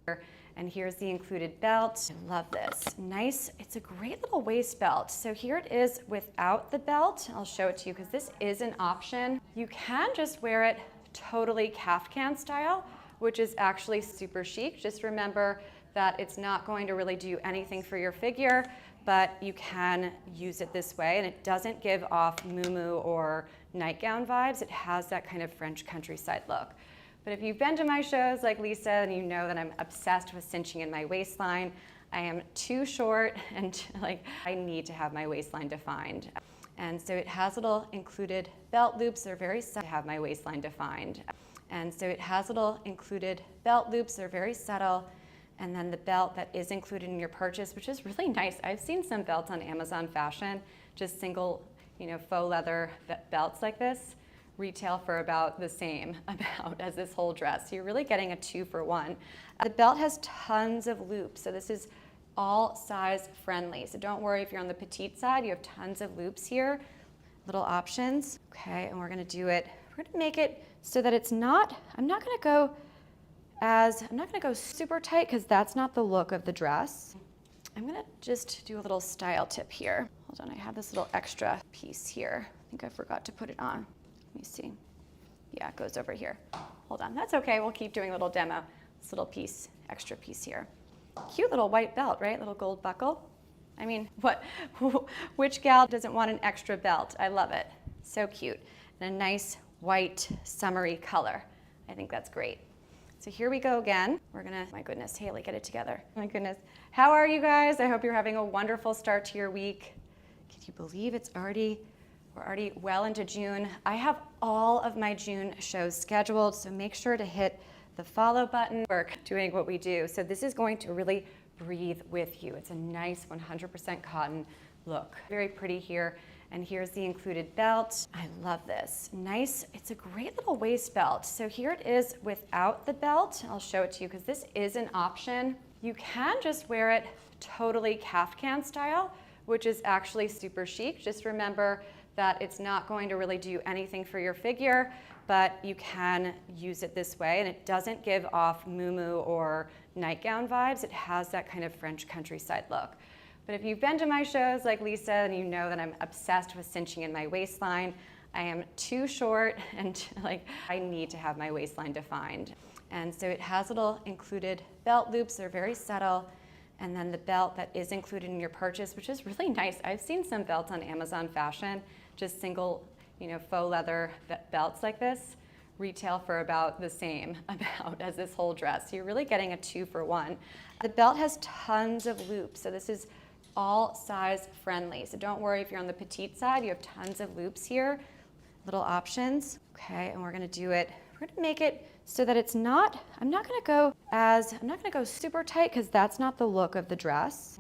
Speaker 1: And here's the included belt. I love this. Nice, it's a great little waist belt. So here it is without the belt. I'll show it to you because this is an option. You can just wear it totally caftan style, which is actually super chic. Just remember that it's not going to really do anything for your figure, but you can use it this way, and it doesn't give off muumuu or nightgown vibes. It has that kind of French countryside look. But if you've been to my shows like Lisa, and you know that I'm obsessed with cinching in my waistline, I am too short, and I need to have my waistline defined. And so it has little included belt loops. They're very set to have my waistline defined. And so it has little included belt loops. They're very subtle. And then the belt that is included in your purchase, which is really nice. I've seen some belts on Amazon Fashion, just single, faux leather belts like this, retail for about the same amount as this whole dress. So you're really getting a 2-for-1. The belt has tons of loops. So this is all size friendly. So don't worry if you're on the petite side, you have tons of loops here, little options. Okay, and we're gonna do it, we're gonna make it so that it's not, I'm not gonna go super tight because that's not the look of the dress. I'm gonna just do a little style tip here. Hold on, I have this little extra piece here. I think I forgot to put it on. Let me see. Yeah, it goes over here. Hold on, that's okay, we'll keep doing a little demo. This little piece, extra piece here. Cute little white belt, right? Little gold buckle. I mean, which gal doesn't want an extra belt? I love it, so cute. And a nice white summery color. I think that's great. So here we go again. We're gonna, my goodness, Hailey, get it together. My goodness. How are you guys? I hope you're having a wonderful start to your week. Can you believe we're already well into June. I have all of my June shows scheduled, so make sure to hit the follow button. We're doing what we do. So this is going to really breathe with you. It's a nice 100% cotton look. Very pretty here. And here's the included belt. I love this. Nice, it's a great little waist belt. So here it is without the belt. I'll show it to you because this is an option. You can just wear it totally caftan style, which is actually super chic. Just remember that it's not going to really do anything for your figure, but you can use it this way, and it doesn't give off muumuu or nightgown vibes. It has that kind of French countryside look. But if you've been to my shows like Lisa, and you know that I'm obsessed with cinching in my waistline, I am too short and I need to have my waistline defined. And so it has little included belt loops. They're very subtle. And then the belt that is included in your purchase, which is really nice. I've seen some belts on Amazon Fashion, just single, faux leather belts like this, retail for about the same amount as this whole dress. So you're really getting a 2-for-1. The belt has tons of loops. So this is all size friendly. So don't worry if you're on the petite side, you have tons of loops here, little options. Okay, and we're gonna do it, we're gonna make it so that it's not, I'm not gonna go super tight because that's not the look of the dress.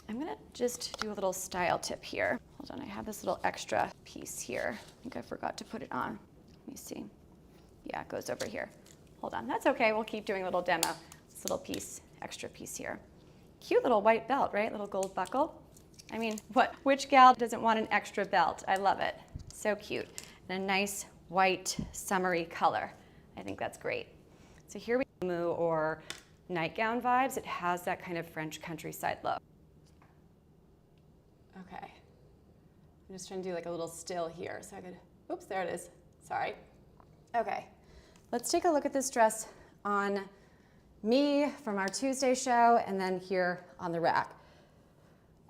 Speaker 1: I'm gonna just do a little style tip here. Hold on, I have this little extra piece here. I think I forgot to put it on. Let me see. Yeah, it goes over here. Hold on, that's okay, we'll keep doing a little demo. This little piece, extra piece here. Cute little white belt, right? Little gold buckle. I mean, which gal doesn't want an extra belt? I love it, so cute. And a nice white summery color. I think that's great. So here we go, or nightgown vibes. It has that kind of French countryside look. Okay, I'm just trying to do like a little still here so I could, oops, there it is, sorry. Okay, let's take a look at this dress on me from our Tuesday show and then here on the rack.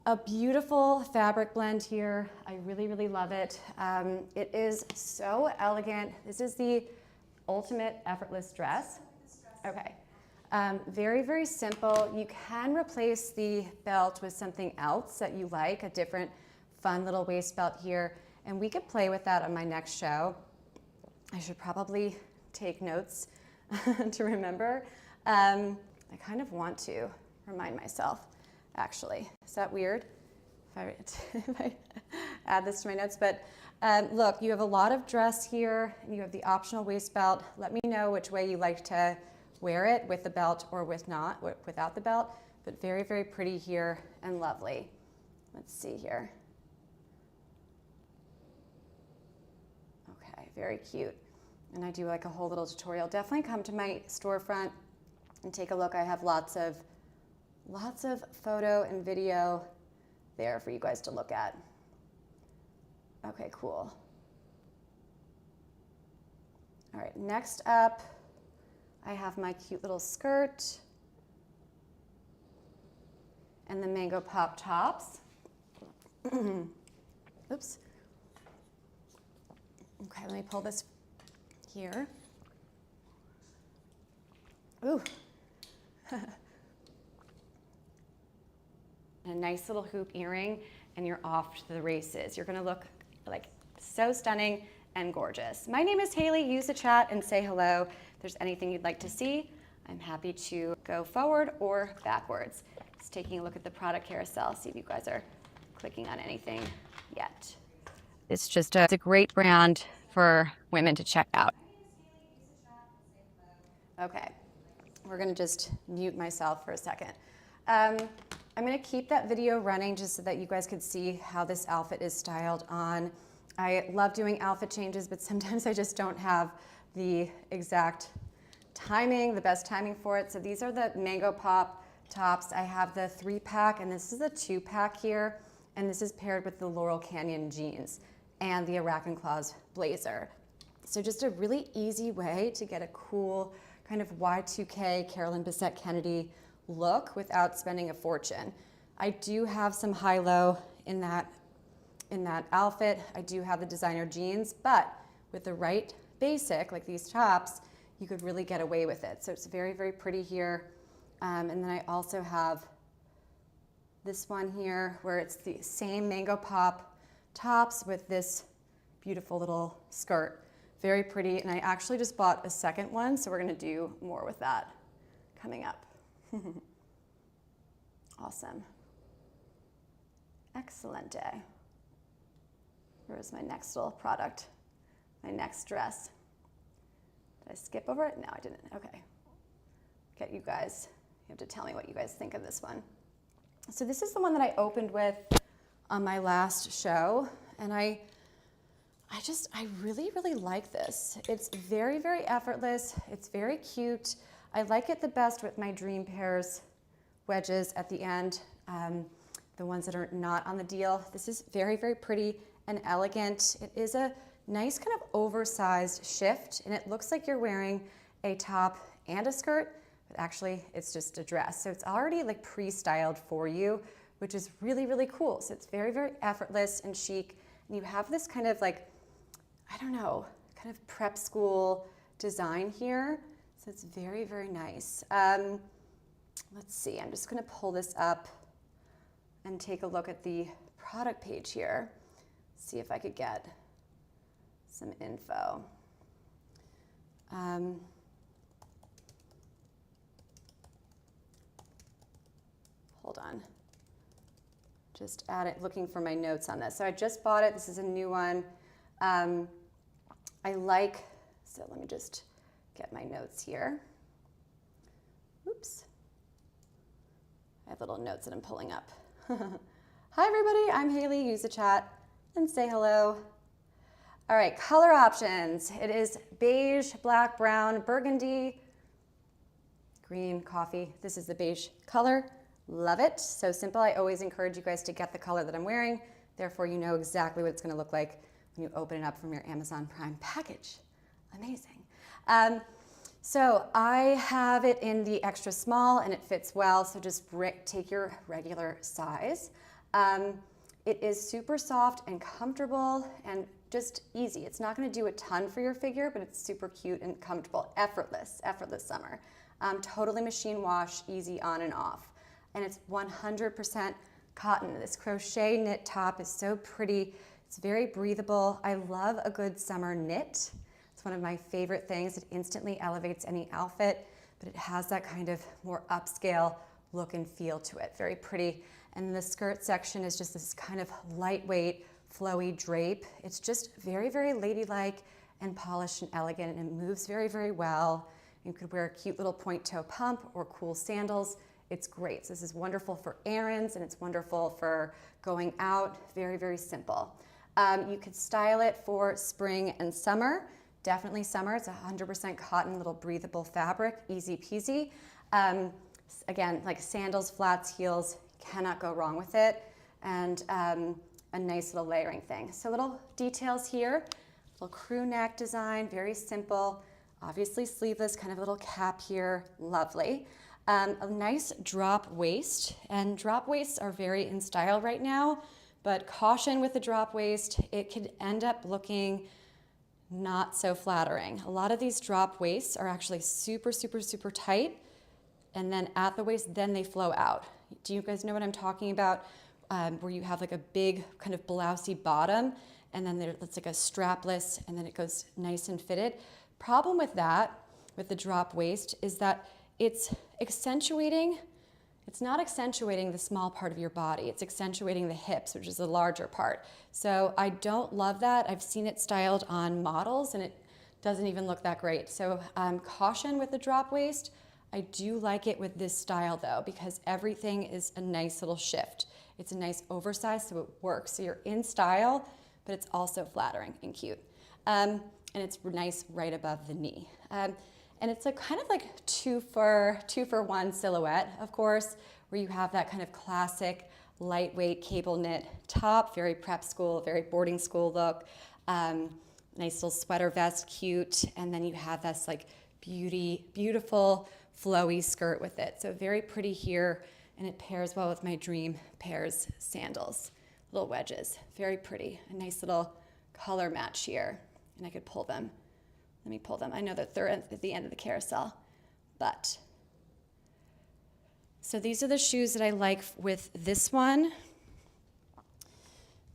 Speaker 1: A beautiful fabric blend here. I really, really love it. It is so elegant. This is the ultimate effortless dress. Okay. Very, very simple. You can replace the belt with something else that you like, a different fun little waist belt here, and we could play with that on my next show. I should probably take notes to remember. I kind of want to remind myself, actually. Is that weird if I add this to my notes? But look, you have a lot of dress here, and you have the optional waist belt. Let me know which way you like to wear it, with the belt or without the belt, but very, very pretty here and lovely. Let's see here. Okay, very cute. And I do like a whole little tutorial. Definitely come to my storefront and take a look. I have lots of photo and video there for you guys to look at. Okay, cool. All right, next up, I have my cute little skirt and the mango pop tops. Oops. Okay, let me pull this here. Ooh. A nice little hoop earring, and you're off to the races. You're gonna look like so stunning and gorgeous. My name is Hailey. Use the chat and say hello. If there's anything you'd like to see, I'm happy to go forward or backwards. Just taking a look at the product carousel, see if you guys are clicking on anything yet.
Speaker 2: It's just it's a great brand for women to check out.
Speaker 1: Okay, we're gonna just mute myself for a second. I'm gonna keep that video running just so that you guys could see how this outfit is styled on. I love doing outfit changes, but sometimes I just don't have the exact timing, the best timing for it. So these are the Mango Pop tops. I have the 3-pack, and this is a 2-pack here. And this is paired with the Laurel Canyon jeans and the Arachne Claws blazer. So just a really easy way to get a cool kind of Y2K Carolyn Bessette Kennedy look without spending a fortune. I do have some high-low in that outfit. I do have the designer jeans, but with the right basic, like these tops, you could really get away with it. So it's very, very pretty here. And then I also have this one here where it's the same Mango Pop tops with this beautiful little skirt. Very pretty. And I actually just bought a second one, so we're gonna do more with that coming up. Awesome. Excellent day. Where's my next little product? My next dress. Did I skip over it? No, I didn't. Okay. Get you guys, you have to tell me what you guys think of this one. So this is the one that I opened with on my last show, and I really, really like this. It's very, very effortless. It's very cute. I like it the best with my dream pairs wedges at the end, the ones that are not on the deal. This is very, very pretty and elegant. It is a nice kind of oversized shift, and it looks like you're wearing a top and a skirt, but actually it's just a dress. So it's already like pre-styled for you, which is really, really cool. So it's very, very effortless and chic. And you have this kind of like, I don't know, kind of prep school design here. So it's very, very nice. Let's see, I'm just gonna pull this up and take a look at the product page here. See if I could get some info. Hold on. Just looking for my notes on this. So I just bought it. This is a new one. So let me just get my notes here. Oops. I have little notes that I'm pulling up. Hi everybody, I'm Hailey. Use the chat and say hello. All right, color options. It is beige, black, brown, burgundy, green, coffee. This is the beige color. Love it. So simple. I always encourage you guys to get the color that I'm wearing. Therefore, you know exactly what it's going to look like when you open it up from your Amazon Prime package. Amazing. So I have it in the extra small and it fits well. So just take your regular size. It is super soft and comfortable and just easy. It's not going to do a ton for your figure, but it's super cute and comfortable. Effortless summer. Totally machine wash, easy on and off. And it's 100% cotton. This crochet knit top is so pretty. It's very breathable. I love a good summer knit. It's one of my favorite things. It instantly elevates any outfit, but it has that kind of more upscale look and feel to it. Very pretty. And the skirt section is just this kind of lightweight, flowy drape. It's just very, very ladylike and polished and elegant, and it moves very, very well. You could wear a cute little point toe pump or cool sandals. It's great. So this is wonderful for errands, and it's wonderful for going out. Very, very simple. You could style it for spring and summer. Definitely summer. It's 100% cotton, little breathable fabric, easy peasy. Again, like sandals, flats, heels, cannot go wrong with it. And a nice little layering thing. So little details here, little crew neck design, very simple. Obviously sleeveless, kind of a little cap here, lovely. A nice drop waist, and drop waists are very in style right now, but caution with the drop waist, it could end up looking not so flattering. A lot of these drop waists are actually super, super, super tight, and then at the waist, then they flow out. Do you guys know what I'm talking about? Where you have like a big kind of blousey bottom, and then it's like a strapless, and then it goes nice and fitted. Problem with that, with the drop waist, is that it's not accentuating the small part of your body. It's accentuating the hips, which is the larger part. So I don't love that. I've seen it styled on models and it doesn't even look that great. So caution with the drop waist. I do like it with this style though, because everything is a nice little shift. It's a nice oversized, so it works. So you're in style, but it's also flattering and cute. And it's nice right above the knee. And it's a kind of like two for one silhouette, of course, where you have that kind of classic lightweight cable knit top, very prep school, very boarding school look. Nice little sweater vest, cute. And then you have this like beautiful flowy skirt with it. So very pretty here, and it pairs well with my dream pairs sandals, little wedges, very pretty. A nice little color match here, and I could pull them. Let me pull them. I know that they're at the end of the carousel, but. So these are the shoes that I like with this one,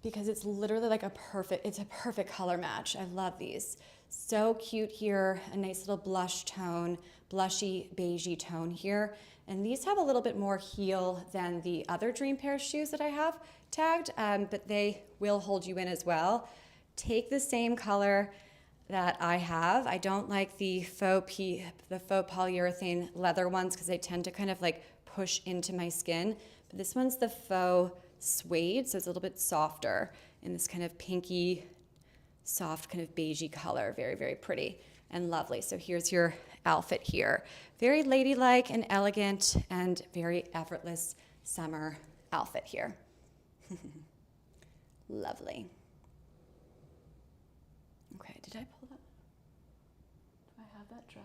Speaker 1: because it's literally like it's a perfect color match. I love these. So cute here, a nice little blush tone, blushy beigey tone here. And these have a little bit more heel than the other dream pair shoes that I have tagged, but they will hold you in as well. Take the same color that I have. I don't like the faux polyurethane leather ones because they tend to kind of like push into my skin. But this one's the faux suede, so it's a little bit softer in this kind of pinky, soft kind of beigey color. Very, very pretty and lovely. So here's your outfit here. Very ladylike and elegant and very effortless summer outfit here. Lovely. Okay, did I pull that? Do I have that dress?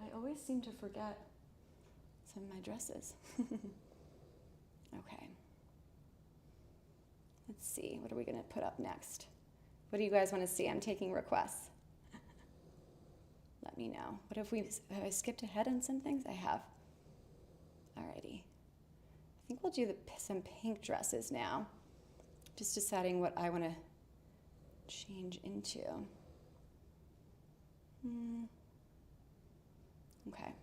Speaker 1: I always seem to forget some of my dresses. Okay. Let's see, what are we gonna put up next? What do you guys wanna see? I'm taking requests. Let me know. Have I skipped ahead on some things? I have. Alrighty. I think we'll do some pink dresses now. Just deciding what I wanna change into. Okay,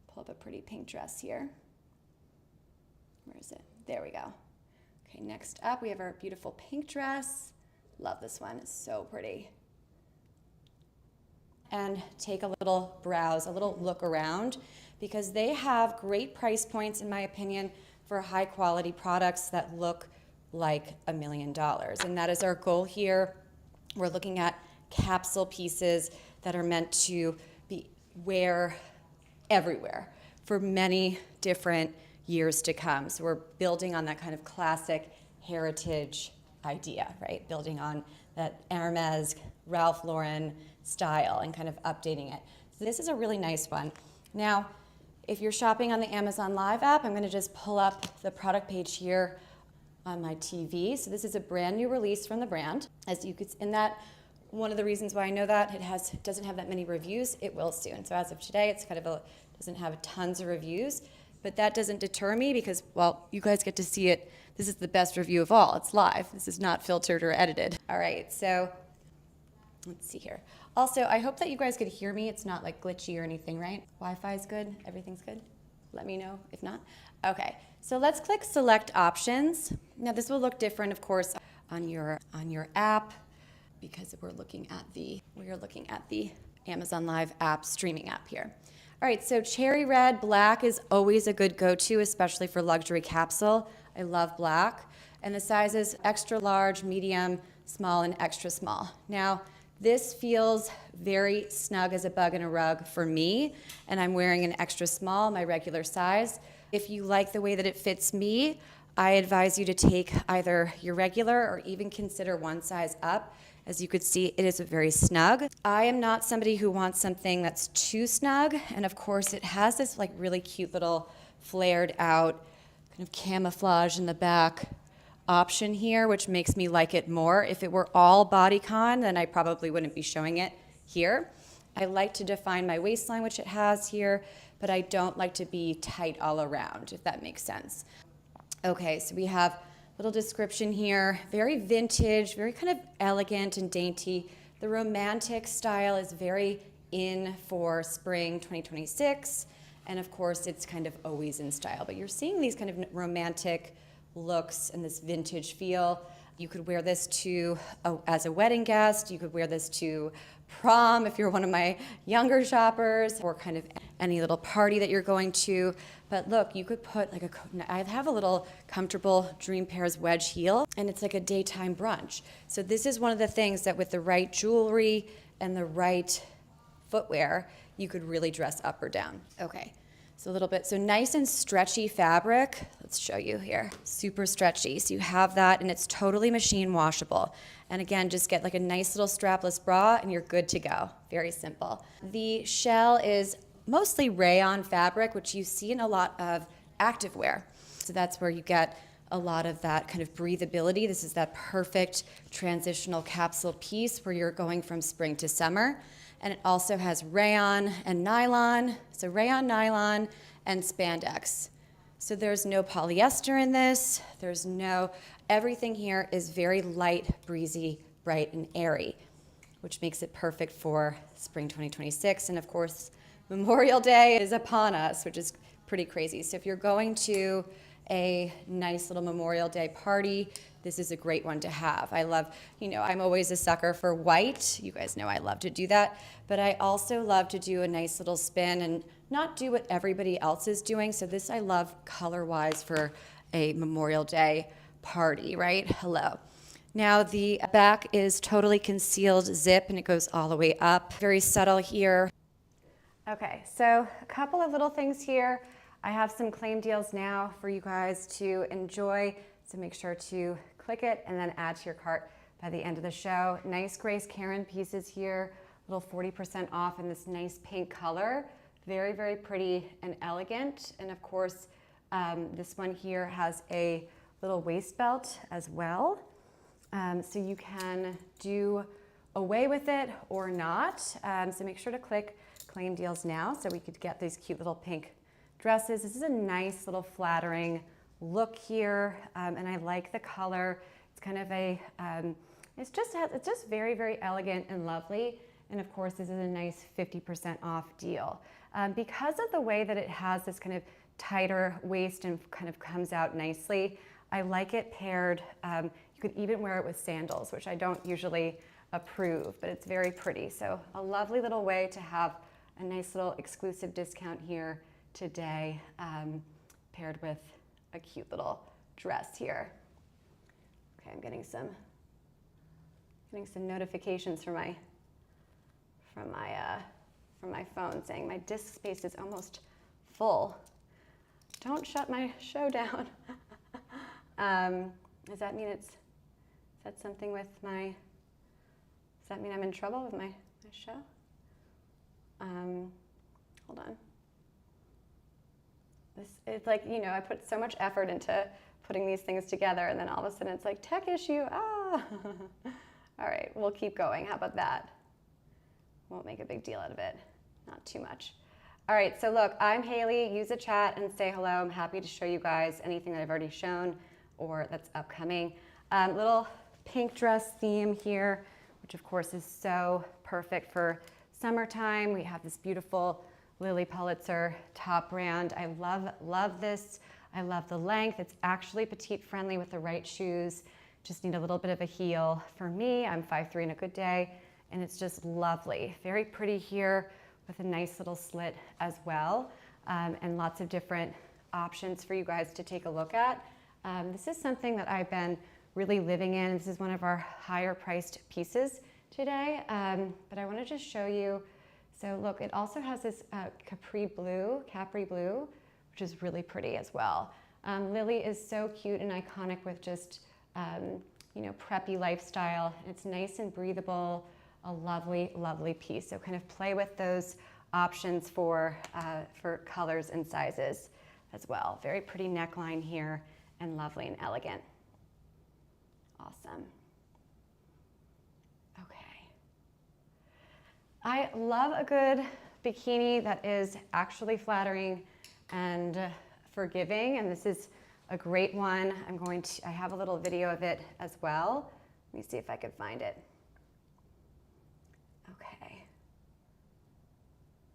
Speaker 1: pull up a pretty pink dress here. Where is it? There we go. Okay, next up we have our beautiful pink dress. Love this one, it's so pretty. And take a little browse, a little look around, because they have great price points, in my opinion, for high quality products that look like $1 million. And that is our goal here. We're looking at capsule pieces that are meant to wear everywhere for many different years to come. So we're building on that kind of classic heritage idea, right? Building on that Hermes, Ralph Lauren style and kind of updating it. So this is a really nice one. Now, if you're shopping on the Amazon Live app, I'm gonna just pull up the product page here on my TV. So this is a brand new release from the brand. As you could, in that, one of the reasons why I know that it doesn't have that many reviews. It will soon. So as of today, it's kind of doesn't have tons of reviews, but that doesn't deter me because, well, you guys get to see it. This is the best review of all. It's live. This is not filtered or edited. All right, so let's see here. Also, I hope that you guys could hear me. It's not like glitchy or anything, right? Wi-Fi is good. Everything's good. Let me know if not. Okay, so let's click select options. Now this will look different, of course, on your app because we are looking at the Amazon Live app streaming app here. All right, so cherry red, black is always a good go-to, especially for luxury capsule. I love black. And the sizes extra large, medium, small, and extra small. Now, this feels very snug as a bug in a rug for me, and I'm wearing an extra small, my regular size. If you like the way that it fits me, I advise you to take either your regular or even consider one size up. As you could see, it is very snug. I am not somebody who wants something that's too snug, and of course it has this like really cute little flared out kind of camouflage in the back option here, which makes me like it more. If it were all bodycon, then I probably wouldn't be showing it here. I like to define my waistline, which it has here, but I don't like to be tight all around, if that makes sense. Okay, so we have little description here. Very vintage, very kind of elegant and dainty. The romantic style is very in for spring 2026. And of course, it's kind of always in style. But you're seeing these kind of romantic looks and this vintage feel. You could wear this to as a wedding guest. You could wear this to prom if you're one of my younger shoppers, or kind of any little party that you're going to. But look, you could put like I have a little comfortable Dream Pairs wedge heel, and it's like a daytime brunch. So this is one of the things that with the right jewelry and the right footwear, you could really dress up or down. Okay, so a little bit, so nice and stretchy fabric. Let's show you here, super stretchy. So you have that, and it's totally machine washable. And again, just get like a nice little strapless bra and you're good to go. Very simple. The shell is mostly rayon fabric, which you see in a lot of activewear. So that's where you get a lot of that kind of breathability. This is that perfect transitional capsule piece where you're going from spring to summer. And it also has rayon and nylon. So rayon, nylon, and spandex. So there's no polyester in this. Everything here is very light, breezy, bright, and airy, which makes it perfect for spring 2026. And of course, Memorial Day is upon us, which is pretty crazy. So if you're going to a nice little Memorial Day party, this is a great one to have. I love, I'm always a sucker for white. You guys know I love to do that. But I also love to do a nice little spin and not do what everybody else is doing. So this I love color-wise for a Memorial Day party, right? Hello. Now the back is totally concealed zip and it goes all the way up. Very subtle here. Okay, so a couple of little things here. I have some claim deals now for you guys to enjoy. So make sure to click it and then add to your cart by the end of the show. Nice Grace Karen pieces here, a little 40% off in this nice pink color. Very, very pretty and elegant. And of course, this one here has a little waist belt as well. So you can do away with it or not. So make sure to click claim deals now so we could get these cute little pink dresses. This is a nice little flattering look here, and I like the color. It's kind of it's just very, very elegant and lovely. And of course, this is a nice 50% off deal. Because of the way that it has this kind of tighter waist and kind of comes out nicely, I like it paired. You could even wear it with sandals, which I don't usually approve, but it's very pretty. So a lovely little way to have a nice little exclusive discount here today, paired with a cute little dress here. Okay, I'm getting some notifications from my phone saying my disk space is almost full. Don't shut my show down. Does that mean is that something with does that mean I'm in trouble with my show? Hold on. It's like, I put so much effort into putting these things together, and then all of a sudden it's like, tech issue, All right, we'll keep going. How about that? Won't make a big deal out of it. Not too much. All right, so look, I'm Hailey. Use the chat and say hello. I'm happy to show you guys anything that I've already shown or that's upcoming. Little pink dress theme here, which of course is so perfect for summertime. We have this beautiful Lilly Pulitzer top brand. I love this. I love the length. It's actually petite friendly with the right shoes. Just need a little bit of a heel. For me, I'm 5'3" in a good day, and it's just lovely. Very pretty here with a nice little slit as well, and lots of different options for you guys to take a look at. This is something that I've been really living in. This is one of our higher priced pieces today, but I want to just show you. So look, it also has this capri blue, which is really pretty as well. Lilly is so cute and iconic with just, preppy lifestyle. It's nice and breathable, a lovely, lovely piece. So kind of play with those options for colors and sizes as well. Very pretty neckline here and lovely and elegant. Awesome. Okay. I love a good bikini that is actually flattering and forgiving, and this is a great one. I have a little video of it as well. Let me see if I can find it. Okay.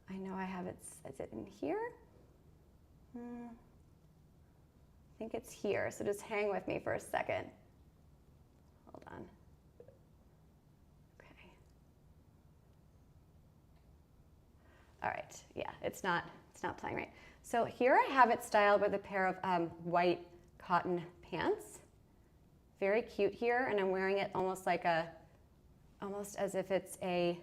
Speaker 1: I know I have it, is it in here? I think it's here, so just hang with me for a second. Hold on. Okay. All right, yeah, it's not playing right. So here I have it styled with a pair of white cotton pants. Very cute here, and I'm wearing it almost as if it's a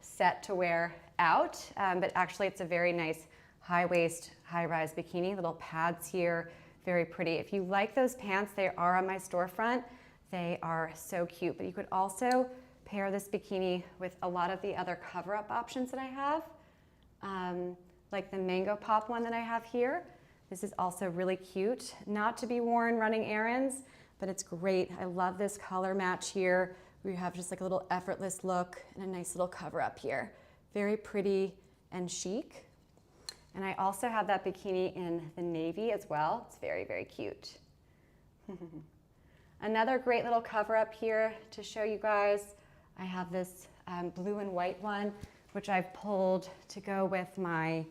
Speaker 1: set to wear out, but actually it's a very nice high waist, high rise bikini, little pads here, very pretty. If you like those pants, they are on my storefront. They are so cute, but you could also pair this bikini with a lot of the other cover-up options that I have, like the mango pop one that I have here. This is also really cute, not to be worn running errands, but it's great. I love this color match here. We have just like a little effortless look and a nice little cover up here. Very pretty and chic. And I also have that bikini in the navy as well. It's very, very cute. Another great little cover up here to show you guys. I have this blue and white one, which I've pulled to go with my,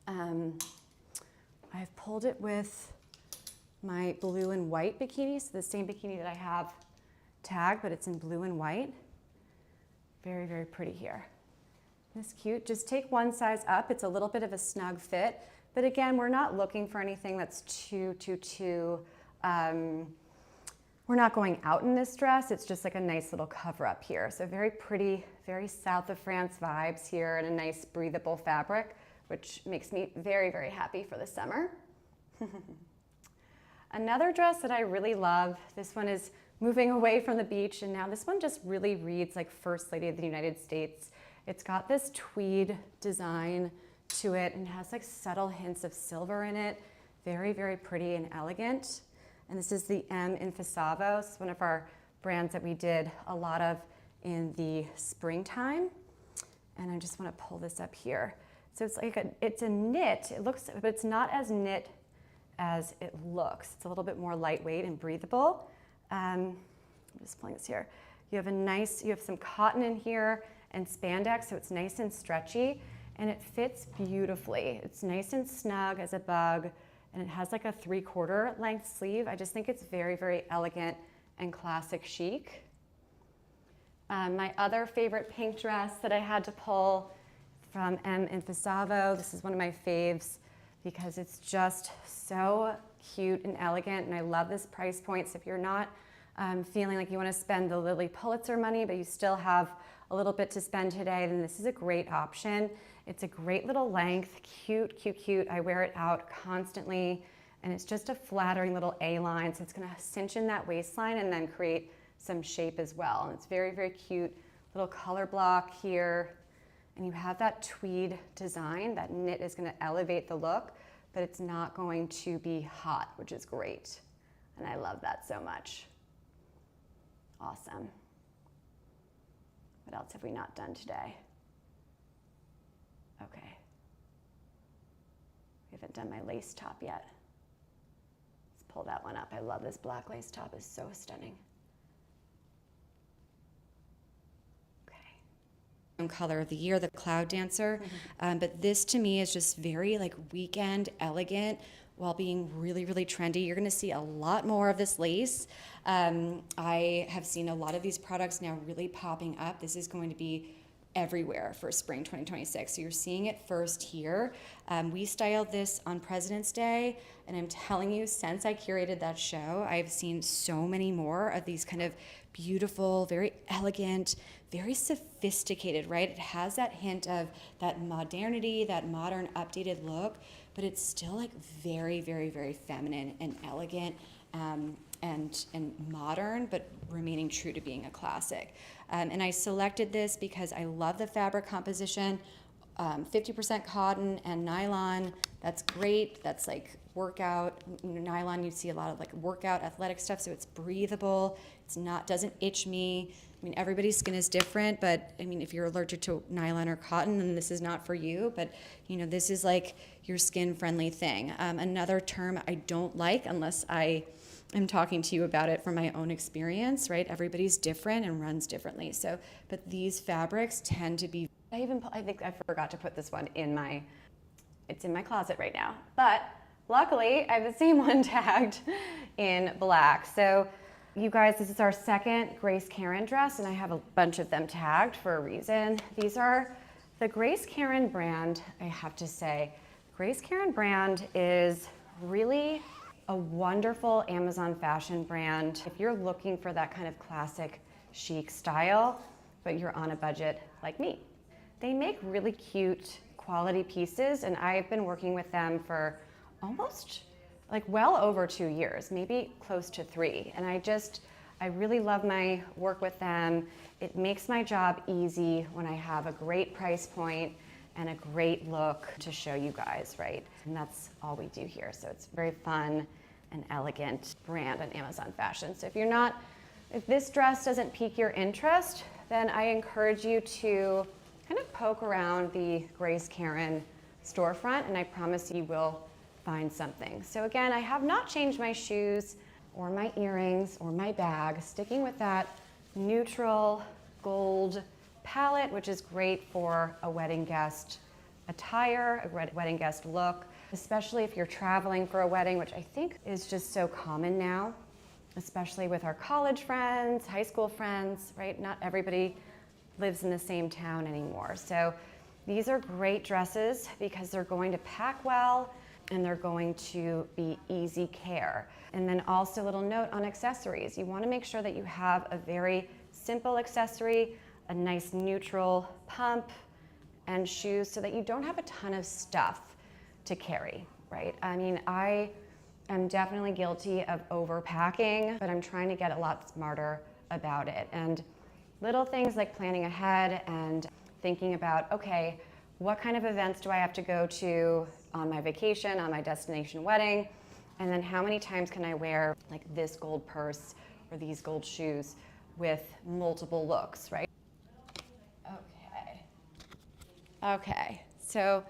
Speaker 1: I've pulled it with my blue and white bikini. So the same bikini that I have tagged, but it's in blue and white. Very, very pretty here. It's cute. Just take one size up. It's a little bit of a snug fit, but again, we're not looking for anything that's too, we're not going out in this dress. It's just like a nice little cover up here. So very pretty, very south of France vibes here, and a nice breathable fabric, which makes me very, very happy for the summer. Another dress that I really love, this one is moving away from the beach, and now this one just really reads like First Lady of the United States. It's got this tweed design to it and has like subtle hints of silver in it. Very, very pretty and elegant. And this is the M in Fasavo. It's one of our brands that we did a lot of in the springtime. And I just want to pull this up here. So it's like it's a knit. It looks, but it's not as knit as it looks. It's a little bit more lightweight and breathable. I'm just pulling this here. You have some cotton in here and spandex, so it's nice and stretchy, and it fits beautifully. It's nice and snug as a bug, and it has like a 3/4 length sleeve. I just think it's very, very elegant and classic chic. My other favorite pink dress that I had to pull from M in Fasavo, this is one of my faves because it's just so cute and elegant, and I love this price point. So if you're not feeling like you want to spend the Lilly Pulitzer money, but you still have a little bit to spend today, then this is a great option. It's a great little length, cute, cute, cute. I wear it out constantly, and it's just a flattering little A-line, so it's gonna cinch in that waistline and then create some shape as well. And it's very, very cute. Little color block here, and you have that tweed design. That knit is gonna elevate the look, but it's not going to be hot, which is great. And I love that so much. Awesome. What else have we not done today? Okay. We haven't done my lace top yet. Let's pull that one up. I love this black lace top. It's so stunning. Okay. Color of the year, the Cloud Dancer. But this to me is just very like weekend elegant while being really, really trendy. You're gonna see a lot more of this lace. I have seen a lot of these products now really popping up. This is going to be everywhere for spring 2026. So you're seeing it first here. We styled this on President's Day, and I'm telling you, since I curated that show, I've seen so many more of these kind of beautiful, very elegant, very sophisticated, right? It has that hint of that modernity, that modern updated look, but it's still like very, very, very feminine and elegant and modern, but remaining true to being a classic. And I selected this because I love the fabric composition, 50% cotton and nylon. That's great. That's like workout, nylon. You see a lot of like workout athletic stuff, so it's breathable. It's not, doesn't itch me. I mean, everybody's skin is different, but I mean, if you're allergic to nylon or cotton, then this is not for you. But you know, this is like your skin-friendly thing. Another term I don't like, unless I am talking to you about it from my own experience, right? Everybody's different and runs differently. So, but these fabrics tend to be. I think I forgot to put this one in my. It's in my closet right now, but luckily I have the same one tagged in black. So. You guys, this is our second Grace Karen dress, and I have a bunch of them tagged for a reason. These are the Grace Karen brand, I have to say. Grace Karen brand is really a wonderful Amazon fashion brand. If you're looking for that kind of classic chic style, but you're on a budget like me. They make really cute quality pieces, and I've been working with them for almost like well over 2 years, maybe close to 3. And I really love my work with them. It makes my job easy when I have a great price point and a great look to show you guys, right? And that's all we do here. So it's very fun and elegant brand on Amazon Fashion. So if this dress doesn't pique your interest, then I encourage you to kind of poke around the Grace Karen storefront, and I promise you will find something. So again, I have not changed my shoes or my earrings or my bag, sticking with that neutral gold palette, which is great for a wedding guest attire, a wedding guest look, especially if you're traveling for a wedding, which I think is just so common now, especially with our college friends, high school friends, right? Not everybody lives in the same town anymore. So these are great dresses because they're going to pack well, and they're going to be easy care. And then also a little note on accessories. You want to make sure that you have a very simple accessory, a nice neutral pump, and shoes so that you don't have a ton of stuff to carry, right? I mean, I am definitely guilty of overpacking, but I'm trying to get a lot smarter about it. And little things like planning ahead and thinking about, okay, what kind of events do I have to go to on my vacation, on my destination wedding, and then how many times can I wear like this gold purse or these gold shoes with multiple looks, right? Okay, so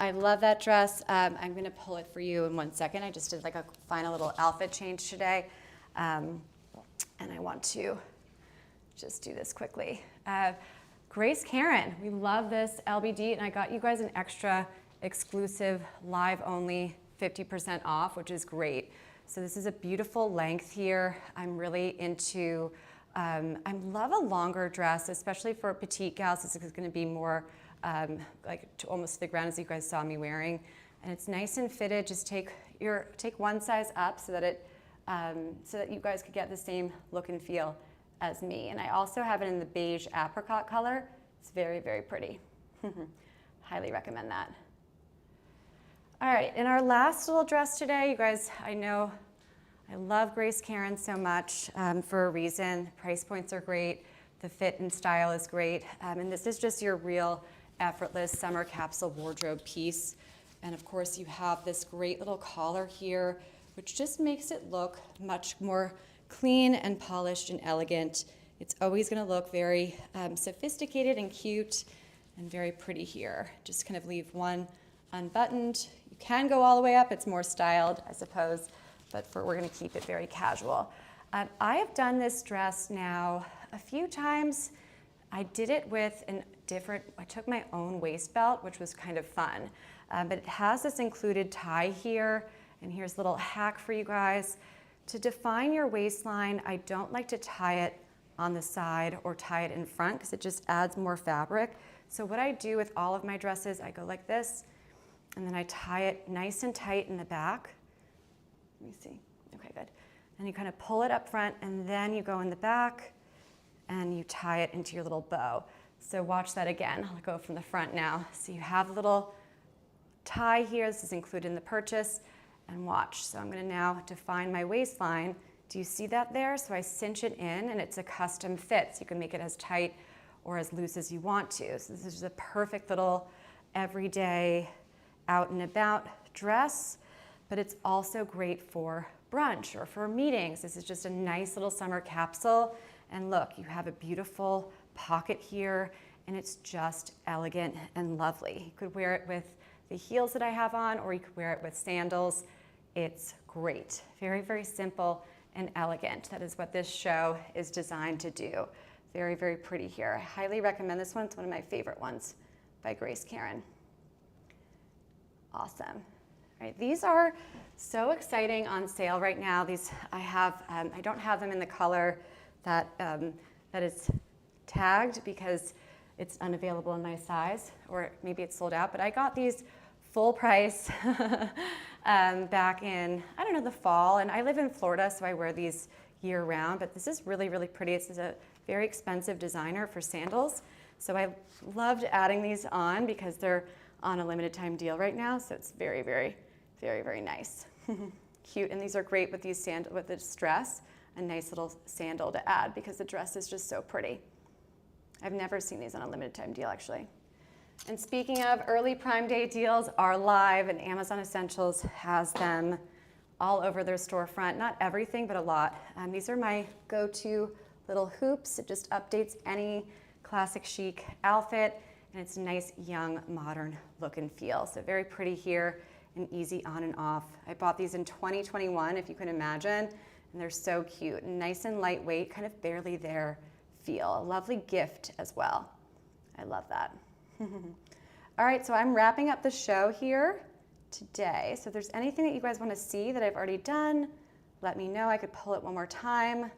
Speaker 1: I love that dress. I'm gonna pull it for you in 1 second. I just did like a final little outfit change today, and I want to just do this quickly. Grace Karen, we love this LBD, and I got you guys an extra exclusive live only 50% off, which is great. So this is a beautiful length here. I'm really into, I love a longer dress, especially for petite gals. This is gonna be more like to almost to the ground as you guys saw me wearing. And it's nice and fitted. Just take one size up so that you guys could get the same look and feel as me. And I also have it in the beige apricot color. It's very, very pretty. Highly recommend that. All right, in our last little dress today, you guys, I know I love Grace Karen so much for a reason. Price points are great. The fit and style is great. And this is just your real effortless summer capsule wardrobe piece. And of course, you have this great little collar here, which just makes it look much more clean and polished and elegant. It's always gonna look very sophisticated and cute and very pretty here. Just kind of leave one unbuttoned. You can go all the way up, it's more styled, I suppose, but we're gonna keep it very casual. I have done this dress now a few times. I did it with I took my own waist belt, which was kind of fun. But it has this included tie here, and here's a little hack for you guys. To define your waistline, I don't like to tie it on the side or tie it in front because it just adds more fabric. So what I do with all of my dresses, I go like this, and then I tie it nice and tight in the back. Let me see. Okay, good. And you kind of pull it up front, and then you go in the back, and you tie it into your little bow. So watch that again. I'll go from the front now. So you have a little tie here. This is included in the purchase. And watch. So I'm going to now define my waistline. Do you see that there? So I cinch it in, and it's a custom fit. So you can make it as tight or as loose as you want to. So this is a perfect little everyday out and about dress, but it's also great for brunch or for meetings. This is just a nice little summer capsule, And look, you have a beautiful pocket here, and it's just elegant and lovely. You could wear it with the heels that I have on, or you could wear it with sandals. It's great. Very, very simple and elegant. That is what this show is designed to do. Very, very pretty here. I highly recommend this one. It's one of my favorite ones by Grace Karen. Awesome. All right, these are so exciting on sale right now. These I don't have them in the color that is tagged because it's unavailable in my size, or maybe it's sold out, but I got these full price back in, I don't know, the fall, and I live in Florida, so I wear these year round, but this is really, really pretty. This is a very expensive designer for sandals, so I loved adding these on because they're on a limited time deal right now, so it's very, very, very, very nice. Cute, and these are great with with this dress, a nice little sandal to add because the dress is just so pretty. I've never seen these on a limited time deal, actually. And speaking of, early Prime Day deals are live, and Amazon Essentials has them all over their storefront. Not everything, but a lot. These are my go-to little hoops. It just updates any classic chic outfit, and it's a nice, young, modern look and feel. So very pretty here and easy on and off. I bought these in 2021, if you can imagine, and they're so cute. Nice and lightweight, kind of barely there feel. A lovely gift as well. I love that. All right, so I'm wrapping up the show here today. So if there's anything that you guys want to see that I've already done, let me know. I could pull it one more time.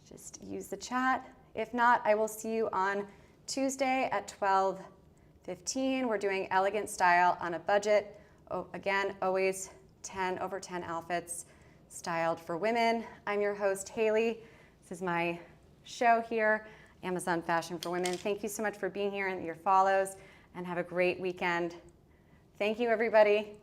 Speaker 1: Just use the chat. If not, I will see you on Tuesday at 12:15. We're doing elegant style on a budget. Oh, again, always 10 over 10 outfits styled for women. I'm your host, Hailey. This is my show here, Amazon Fashion for Women. Thank you so much for being here and your follows, and have a great weekend. Thank you, everybody.